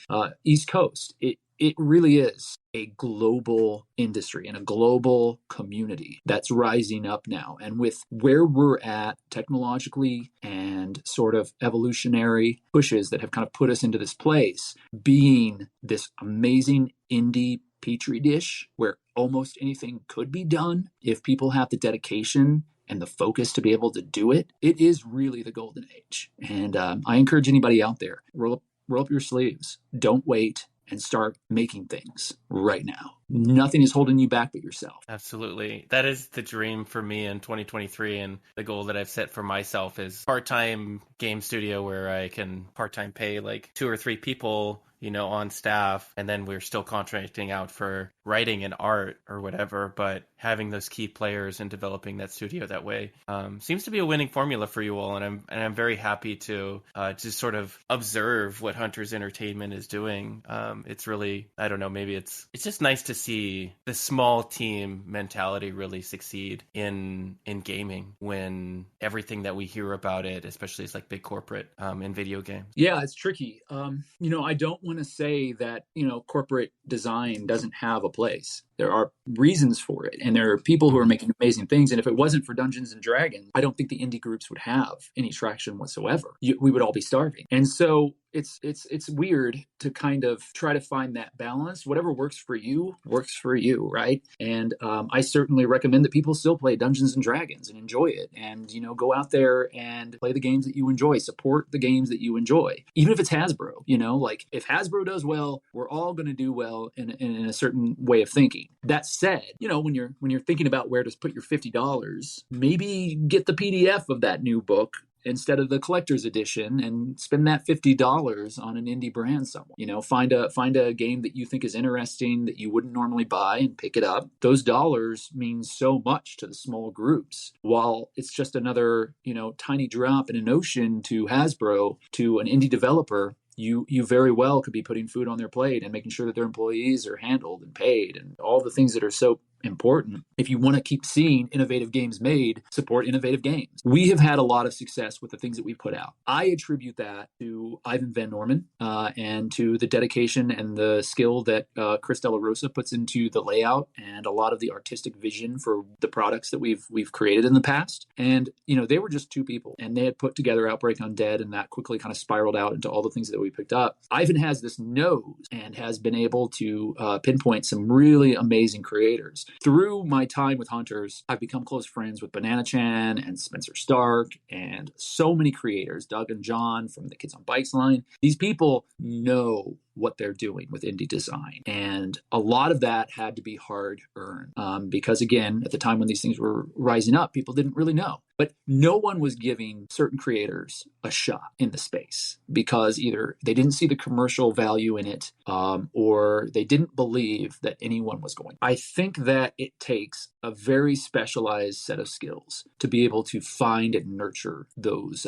East Coast. It really is a global industry and a global community that's rising up now. And with where we're at technologically and sort of evolutionary pushes that have kind of put us into this place, being this amazing indie petri dish where almost anything could be done if people have the dedication and the focus to be able to do it, it is really the golden age. And I encourage anybody out there, roll up your sleeves. Don't wait, and start making things right now. Nothing is holding you back but yourself. Absolutely. That is the dream for me in 2023. And the goal that I've set for myself is part-time game studio where I can part-time pay like 2 or 3 people, on staff. And then we're still contracting out for writing and art or whatever. But having those key players and developing that studio that way seems to be a winning formula for you all. And I'm very happy to just sort of observe what Hunters Entertainment is doing. It's really, I don't know, maybe it's just nice to see the small team mentality really succeed in gaming when everything that we hear about it, especially is like big corporate in video games. Yeah, it's tricky. I don't want to say that, corporate design doesn't have a place. There are reasons for it, and there are people who are making amazing things. And if it wasn't for Dungeons and Dragons, I don't think the indie groups would have any traction whatsoever. We would all be starving. And so it's weird to kind of try to find that balance. Whatever works for you, right? And I certainly recommend that people still play Dungeons and Dragons and enjoy it, and go out there and play the games that you enjoy. Support the games that you enjoy, even if it's Hasbro. Like if Hasbro does well, we're all going to do well in a certain way of thinking. That said, when you're thinking about where to put your $50, maybe get the PDF of that new book instead of the collector's edition and spend that $50 on an indie brand somewhere. Find a game that you think is interesting that you wouldn't normally buy and pick it up. Those dollars mean so much to the small groups. While it's just another, tiny drop in an ocean to Hasbro, to an indie developer, you very well could be putting food on their plate and making sure that their employees are handled and paid and all the things that are so important. If you want to keep seeing innovative games made, support innovative games. We have had a lot of success with the things that we put out. I attribute that to Ivan Van Norman and to the dedication and the skill that Chris Della Rosa puts into the layout and a lot of the artistic vision for the products that we've created in the past. And they were just 2 people, and they had put together Outbreak Undead, and that quickly kind of spiraled out into all the things that we picked up. Ivan has this nose and has been able to pinpoint some really amazing creators. Through my time with Hunters, I've become close friends with Banana Chan and Spencer Stark and so many creators, Doug and John from the Kids on Bikes line. These people know what they're doing with indie design. And a lot of that had to be hard earned because, again, at the time when these things were rising up, people didn't really know. But no one was giving certain creators a shot in the space because either they didn't see the commercial value in it or they didn't believe that anyone was going. I think that it takes a very specialized set of skills to be able to find and nurture those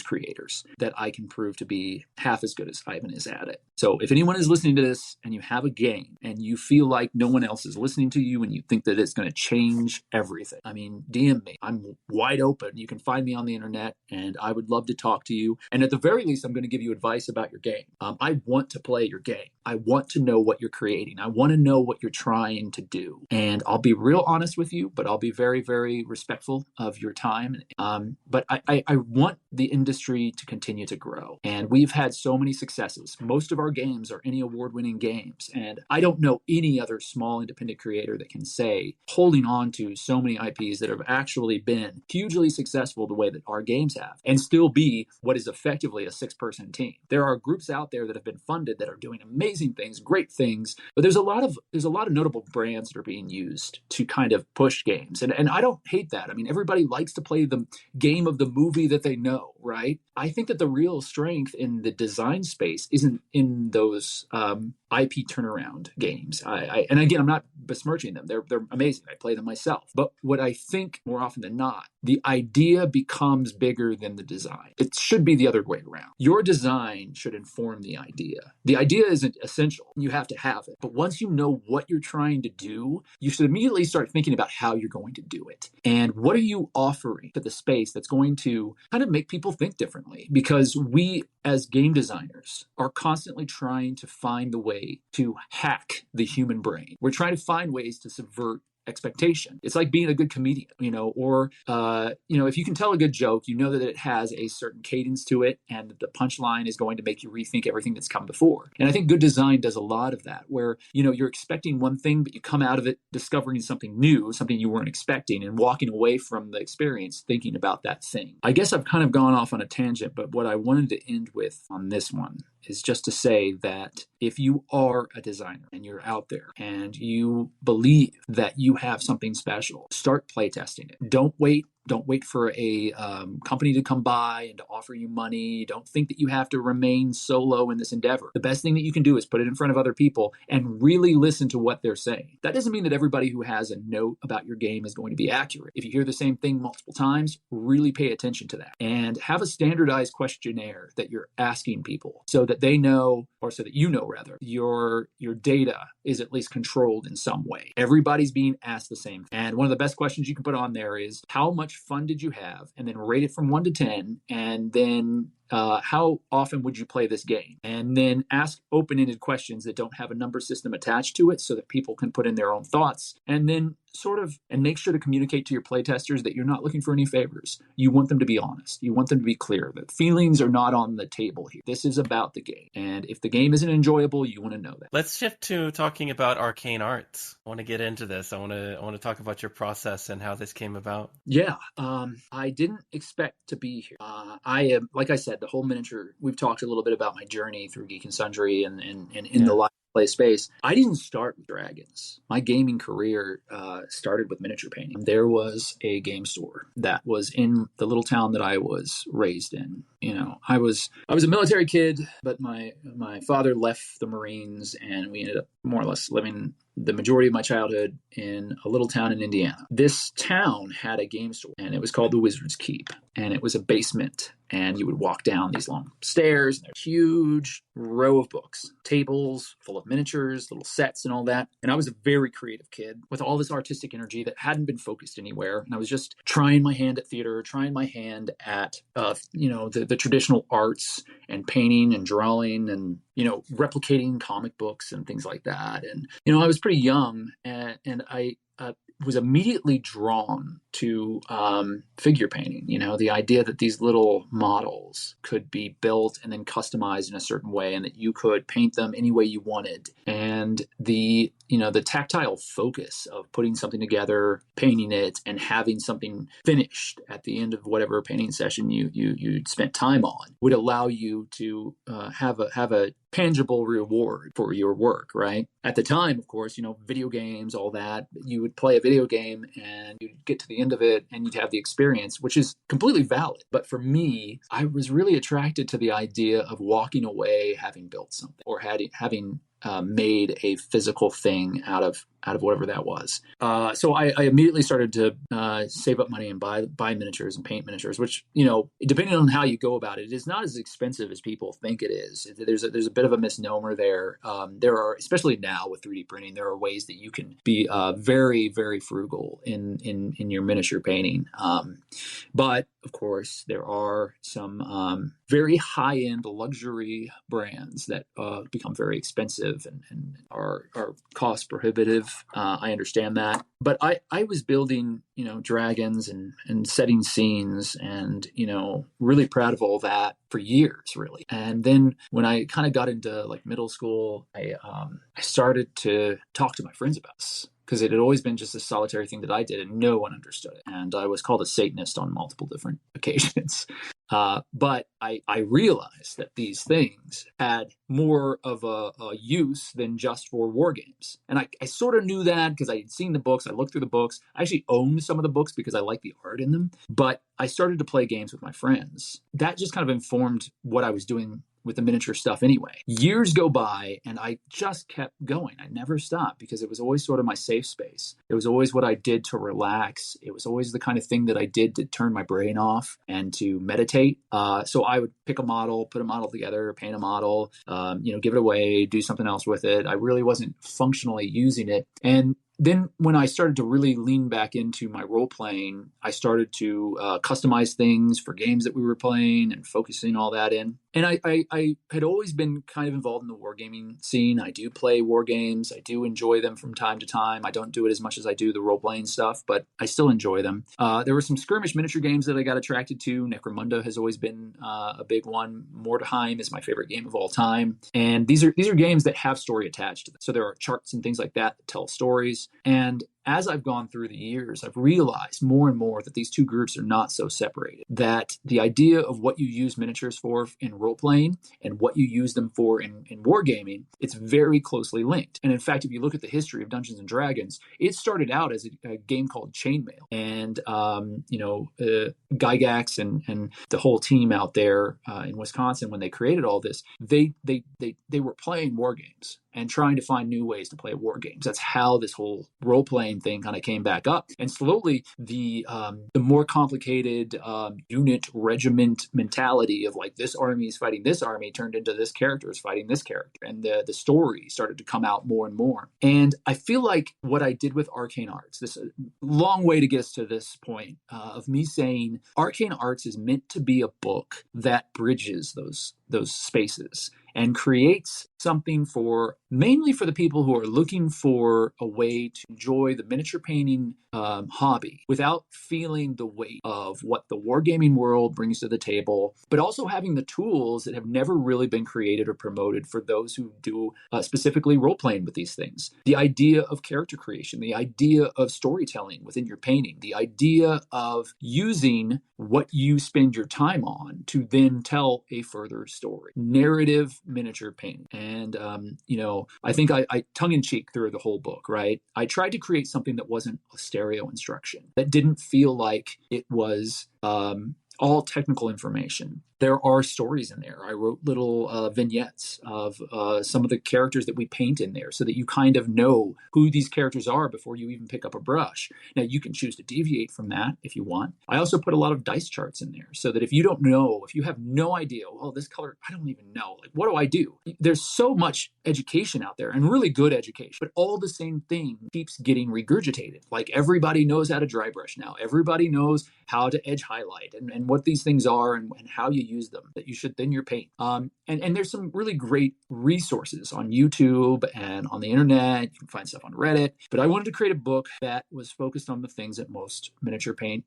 creators that I can prove to be half as good as Ivan is at it. So if anyone is listening to this and you have a game and you feel like no one else is listening to you and you think that it's going to change everything, DM me. I'm wide open. You can find me on the internet and I would love to talk to you. And at the very least, I'm going to give you advice about your game. I want to play your game. I want to know what you're creating. I want to know what you're trying to do. And I'll be real honest with you, but I'll be very, very respectful of your time. But I want the industry to continue to grow. And we've had so many successes. Most of our games are any award-winning games. And I don't know any other small independent creator that can say holding on to so many IPs that have actually been hugely successful the way that our games have and still be what is effectively a 6-person team. There are groups out there that have been funded that are doing amazing things, great things, but there's a lot of notable brands that are being used to kind creative push games. And I don't hate that. I mean, everybody likes to play the game of the movie that they know, right? I think that the real strength in the design space isn't in those IP turnaround games. And again, I'm not besmirching them. They're amazing. I play them myself. But what I think more often than not, the idea becomes bigger than the design. It should be the other way around. Your design should inform the idea. The idea isn't essential. You have to have it. But once you know what you're trying to do, you should immediately start thinking about how you're going to do it. And what are you offering to the space that's going to kind of make people think differently? Because we, as game designers, are constantly trying to find the way to hack the human brain. We're trying to find ways to subvert expectation. It's like being a good comedian, or if you can tell a good joke, you know that it has a certain cadence to it and the punchline is going to make you rethink everything that's come before. And I think good design does a lot of that, where, you're expecting one thing, but you come out of it discovering something new, something you weren't expecting, and walking away from the experience thinking about that thing. I guess I've kind of gone off on a tangent, but what I wanted to end with on this one is just to say that if you are a designer and you're out there and you believe that you have something special, start playtesting it. Don't wait for a company to come by and to offer you money. Don't think that you have to remain solo in this endeavor. The best thing that you can do is put it in front of other people and really listen to what they're saying. That doesn't mean that everybody who has a note about your game is going to be accurate. If you hear the same thing multiple times, really pay attention to that. And have a standardized questionnaire that you're asking people so that they know, or so that you know rather, your data is at least controlled in some way. Everybody's being asked the same thing. And one of the best questions you can put on there is, how much fun did you have? And then rate it from 1 to 10. And then how often would you play this game? And then ask open-ended questions that don't have a number system attached to it so that people can put in their own thoughts. And then and make sure to communicate to your playtesters that you're not looking for any favors. You want them to be honest. You want them to be clear that feelings are not on the table here. This is about the game. And if the game isn't enjoyable, you want to know that. Let's shift to talking about Arcane Arts. I want to get into this. I want to talk about your process and how this came about. Yeah. I didn't expect to be here. I am, like I said, the whole miniature, we've talked a little bit about my journey through Geek and Sundry and in the live play space. I didn't start with dragons. My gaming career started with miniature painting. There was a game store that was in the little town that I was raised in. I was a military kid, but my father left the Marines, and we ended up more or less living the majority of my childhood in a little town in Indiana. This town had a game store, and it was called the Wizard's Keep, and it was a basement, and you would walk down these long stairs, and there's a huge row of books, tables full of miniatures, little sets and all that. And I was a very creative kid with all this artistic energy that hadn't been focused anywhere. And I was just trying my hand at theater, trying my hand at, the traditional arts and painting and drawing and, replicating comic books and things like that. And, I was pretty young, and I was immediately drawn to figure painting. The idea that these little models could be built and then customized in a certain way, and that you could paint them any way you wanted. And the tactile focus of putting something together, painting it, and having something finished at the end of whatever painting session you'd spent time on would allow you to have a tangible reward for your work, right? At the time, of course, video games, all that, you would play a video game and you'd get to the end of it and you'd have the experience, which is completely valid. But for me, I was really attracted to the idea of walking away having built something, or having made a physical thing out of whatever that was. So I immediately started to save up money and buy miniatures and paint miniatures, which, depending on how you go about it, is not as expensive as people think it is. There's a bit of a misnomer there. There are, especially now with 3D printing, there are ways that you can be very, very frugal in your miniature painting. But of course, there are some very high-end luxury brands that become very expensive and are cost prohibitive. I understand that. But I was building, dragons and setting scenes and, really proud of all that for years, really. And then when I kind of got into like middle school, I started to talk to my friends about this. because it had always been just a solitary thing that I did and no one understood it. And I was called a Satanist on multiple different occasions. But I realized that these things had more of a use than just for war games. And I sort of knew that because I had seen the books. I looked through the books. I actually owned some of the books because I like the art in them. But I started to play games with my friends. That just kind of informed what I was doing with the miniature stuff anyway. Years go by and I just kept going. I never stopped because it was always sort of my safe space. It was always what I did to relax. It was always the kind of thing that I did to turn my brain off and to meditate. So I would pick a model, put a model together, paint a model, give it away, do something else with it. I really wasn't functionally using it. And then when I started to really lean back into my role playing, I started to customize things for games that we were playing and focusing all that in. And I had always been kind of involved in the wargaming scene. I do play war games. I do enjoy them from time to time. I don't do it as much as I do the role-playing stuff, but I still enjoy them. There were some skirmish miniature games that I got attracted to. Necromunda has always been a big one. Mordheim is my favorite game of all time. And these are games that have story attached to them. So there are charts and things like that that tell stories. And as I've gone through the years, I've realized more and more that these two groups are not so separated, that the idea of what you use miniatures for in role-playing and what you use them for in wargaming, it's very closely linked. And in fact, if you look at the history of Dungeons & Dragons, it started out as a game called Chainmail. And, Gygax and the whole team out there in Wisconsin, when they created all this, they were playing war games and trying to find new ways to play war games. That's how this whole role-playing thing kind of came back up. And slowly, the more complicated unit regiment mentality of like this army is fighting this army turned into this character is fighting this character. And the story started to come out more and more. And I feel like what I did with Arcane Arts, this long way to get us to this point of me saying Arcane Arts is meant to be a book that bridges those spaces and creates something mainly for the people who are looking for a way to enjoy the miniature painting hobby without feeling the weight of what the wargaming world brings to the table, but also having the tools that have never really been created or promoted for those who do specifically role-playing with these things. The idea of character creation, the idea of storytelling within your painting, the idea of using what you spend your time on to then tell a further story. Narrative miniature painting. And, I think I tongue-in-cheek through the whole book, right? I tried to create something that wasn't a stereo instruction, that didn't feel like it was all technical information. There are stories in there. I wrote little vignettes of some of the characters that we paint in there so that you kind of know who these characters are before you even pick up a brush. Now, you can choose to deviate from that if you want. I also put a lot of dice charts in there so that if you have no idea, well, this color, I don't even know. Like, what do I do? There's so much education out there and really good education, but all the same thing keeps getting regurgitated. Like everybody knows how to dry brush now. Everybody knows how to edge highlight and what these things are and how you use them, that you should thin your paint. And there's some really great resources on YouTube and on the internet. You can find stuff on Reddit. But I wanted to create a book that was focused on the things that most miniature paint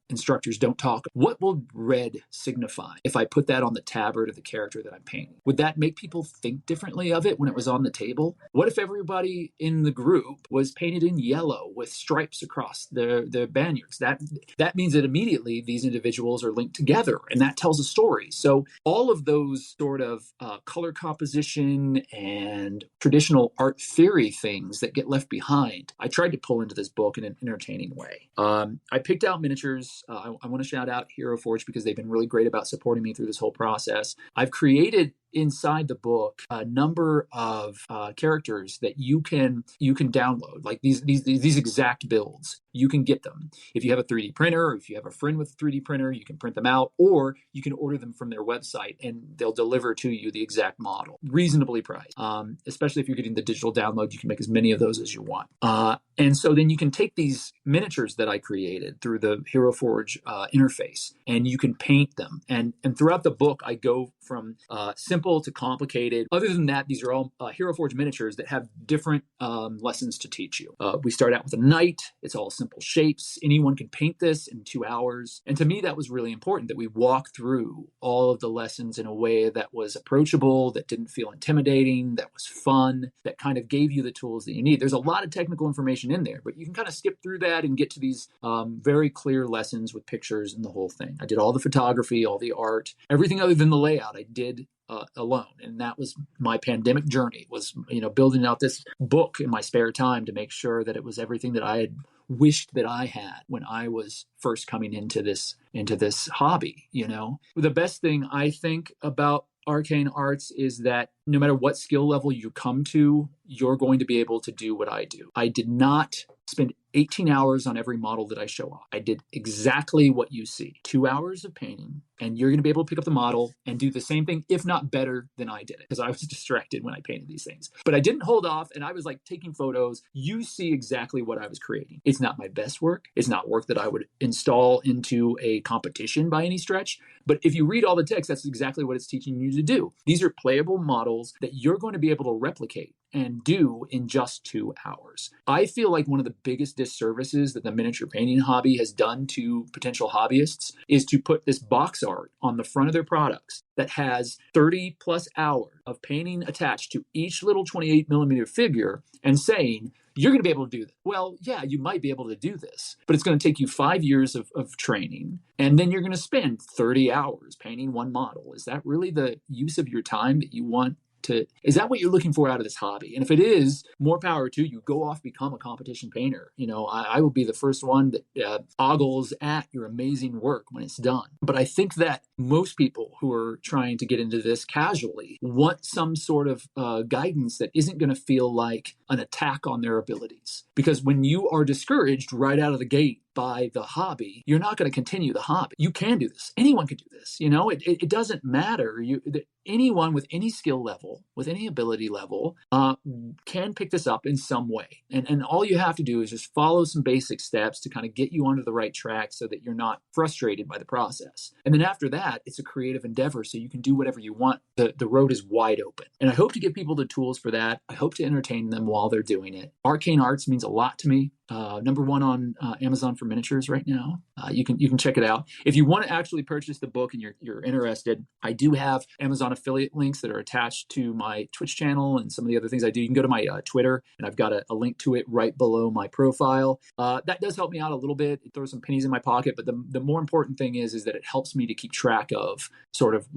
instructors don't talk about. What will red signify if I put that on the tabard of the character that I'm painting? Would that make people think differently of it when it was on the table? What if everybody in the group was painted in yellow with stripes across their banyards? That means that immediately these individuals are linked together, and that tells a story. So all of those sort of color composition and traditional art theory things that get left behind, I tried to pull into this book in an entertaining way. I picked out miniatures. I want to shout out Hero Forge because they've been really great about supporting me through this whole process. I've created inside the book a number of characters that you can download, like these exact builds. You can get them if you have a 3D printer, or if you have a friend with a 3D printer, you can print them out, or you can order them from their website and they'll deliver to you the exact model, reasonably priced. Especially if you're getting the digital download, you can make as many of those as you want. And so then you can take these miniatures that I created through the Hero Forge interface, and you can paint them. And throughout the book, I go from simple simple to complicated. Other than that, these are all Hero Forge miniatures that have different lessons to teach you. We start out with a knight. It's all simple shapes. Anyone can paint this in 2 hours. And to me, that was really important that we walk through all of the lessons in a way that was approachable, that didn't feel intimidating, that was fun, that kind of gave you the tools that you need. There's a lot of technical information in there, but you can kind of skip through that and get to these very clear lessons with pictures and the whole thing. I did all the photography, all the art, everything other than the layout I did alone. And that was my pandemic journey, was, building out this book in my spare time to make sure that it was everything that I had wished that I had when I was first coming into this hobby. The best thing I think about Arcane Arts is that no matter what skill level you come to, you're going to be able to do what I do. I did not spend 18 hours on every model that I show off. I did exactly what you see. 2 hours of painting, and you're going to be able to pick up the model and do the same thing, if not better than I did it, because I was distracted when I painted these things. But I didn't hold off, and I was like taking photos. You see exactly what I was creating. It's not my best work. It's not work that I would install into a competition by any stretch. But if you read all the text, that's exactly what it's teaching you to do. These are playable models that you're going to be able to replicate and do in just 2 hours. I feel like one of the biggest disservices that the miniature painting hobby has done to potential hobbyists is to put this box art on the front of their products that has 30 plus hours of painting attached to each little 28 millimeter figure and saying, you're going to be able to do that. Well, yeah, you might be able to do this, but it's going to take you 5 years of training, and then you're going to spend 30 hours painting one model. Is that really the use of your time that you want? Is that what you're looking for out of this hobby? And if it is, more power to you. Go off, become a competition painter. I will be the first one that ogles at your amazing work when it's done. But I think that most people who are trying to get into this casually want some sort of guidance that isn't going to feel like an attack on their abilities. Because when you are discouraged right out of the gate by the hobby, you're not going to continue the hobby. You can do this. Anyone can do this. It doesn't matter. Anyone with any skill level, with any ability level, can pick this up in some way. And all you have to do is just follow some basic steps to kind of get you onto the right track so that you're not frustrated by the process. And then after that, it's a creative endeavor, so you can do whatever you want. The road is wide open. And I hope to give people the tools for that. I hope to entertain them while they're doing it. Arcane Arts means a lot to me. Number one on Amazon for miniatures right now. You can check it out. If you want to actually purchase the book and you're interested, I do have Amazon affiliate links that are attached to my Twitch channel and some of the other things I do. You can go to my Twitter, and I've got a link to it right below my profile. That does help me out a little bit. It throws some pennies in my pocket, but the more important thing is that it helps me to keep track of sort of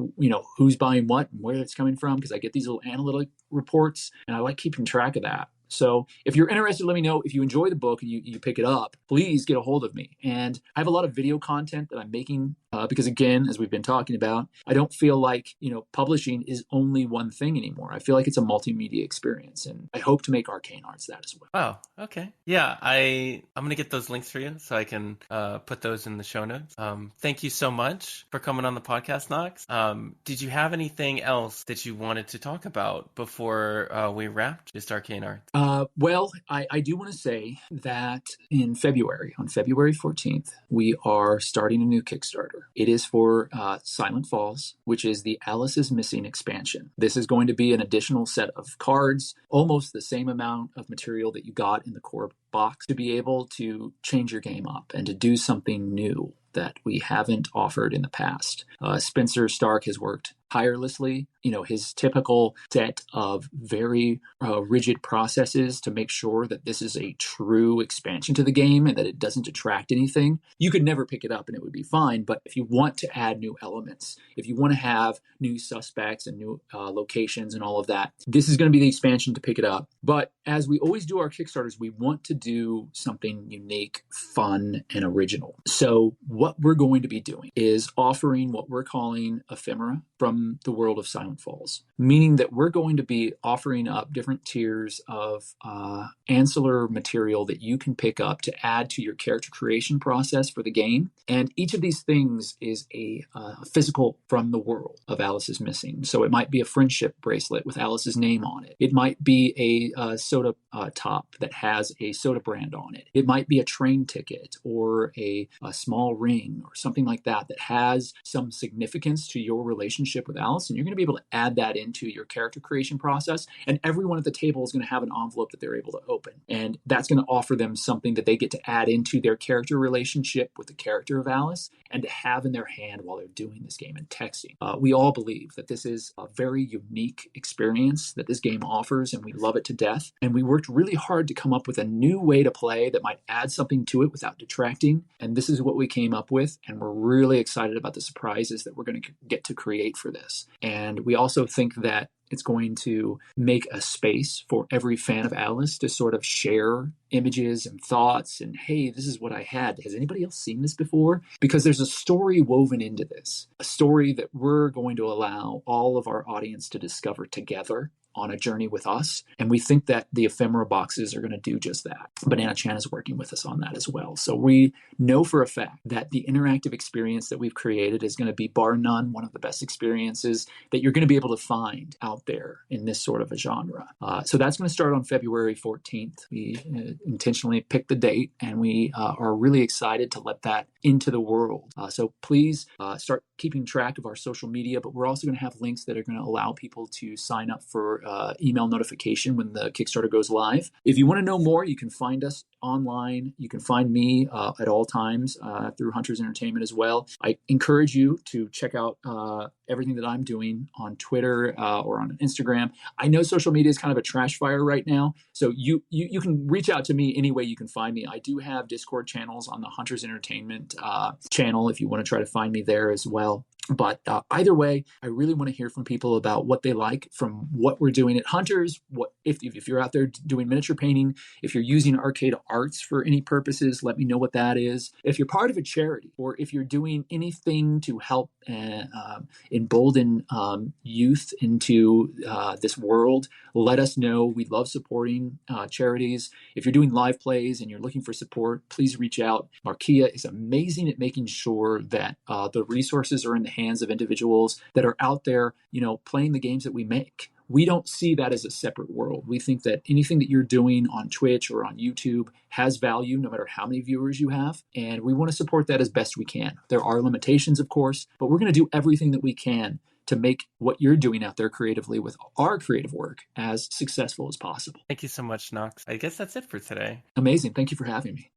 who's buying what and where it's coming from, because I get these little analytic reports, and I like keeping track of that. So if you're interested, let me know. If you enjoy the book and you pick it up, please get a hold of me. And I have a lot of video content that I'm making because, again, as we've been talking about, I don't feel like, publishing is only one thing anymore. I feel like it's a multimedia experience, and I hope to make Arcane Arts that as well. Oh, okay. Yeah, I'm going to get those links for you so I can put those in the show notes. Thank you so much for coming on the podcast, Knox. Did you have anything else that you wanted to talk about before we wrapped just Arcane Arts? Well, I do want to say that on February 14th, we are starting a new Kickstarter. It is for Silent Falls, which is the Alice is Missing expansion. This is going to be an additional set of cards, almost the same amount of material that you got in the core box, to be able to change your game up and to do something new that we haven't offered in the past. Spencer Stark has worked tirelessly, his typical set of very rigid processes to make sure that this is a true expansion to the game and that it doesn't detract anything. You could never pick it up and it would be fine, but if you want to add new elements, if you want to have new suspects and new locations and all of that, this is going to be the expansion to pick it up. But as we always do our Kickstarters, we want to do something unique, fun, and original. So what we're going to be doing is offering what we're calling ephemera from the world of Silent Falls, meaning that we're going to be offering up different tiers of ancillary material that you can pick up to add to your character creation process for the game. And each of these things is a physical from the world of Alice is Missing. So it might be a friendship bracelet with Alice's name on it. It might be a soda top that has a soda brand on it. It might be a train ticket or a small ring or something like that that has some significance to your relationship with with Alice, and you're going to be able to add that into your character creation process. And everyone at the table is going to have an envelope that they're able to open. And that's going to offer them something that they get to add into their character relationship with the character of Alice and to have in their hand while they're doing this game and texting. We all believe that this is a very unique experience that this game offers, and we love it to death. And we worked really hard to come up with a new way to play that might add something to it without detracting. And this is what we came up with. And we're really excited about the surprises that we're going to get to create for this. And we also think that it's going to make a space for every fan of Alice to sort of share images and thoughts and, hey, this is what I had. Has anybody else seen this before? Because there's a story woven into this, a story that we're going to allow all of our audience to discover together on a journey with us. And we think that the ephemera boxes are going to do just that. Banana Chan is working with us on that as well. So we know for a fact that the interactive experience that we've created is going to be, bar none, one of the best experiences that you're going to be able to find out there in this sort of a genre. So that's going to start on February 14th. We intentionally picked the date, and we are really excited to let that into the world. So please start keeping track of our social media, but we're also going to have links that are going to allow people to sign up for email notification when the Kickstarter goes live. If you want to know more, you can find us online. You can find me at all times through Hunters Entertainment as well. I encourage you to check out everything that I'm doing on Twitter or on Instagram. I know social media is kind of a trash fire right now, so you can reach out to me any way you can find me. I do have Discord channels on the Hunters Entertainment channel if you want to try to find me there as well. But either way, I really want to hear from people about what they like from what we're doing at Hunters. What if you're out there doing miniature painting, if you're using Arcade Arts for any purposes, let me know what that is. If you're part of a charity, or if you're doing anything to help embolden youth into this world, let us know. We love supporting charities. If you're doing live plays and you're looking for support, please reach out. Marquia is amazing at making sure that the resources are in the hands of individuals that are out there, playing the games that we make. We don't see that as a separate world. We think that anything that you're doing on Twitch or on YouTube has value, no matter how many viewers you have. And we want to support that as best we can. There are limitations, of course, but we're going to do everything that we can to make what you're doing out there creatively with our creative work as successful as possible. Thank you so much, Knox. I guess that's it for today. Amazing. Thank you for having me.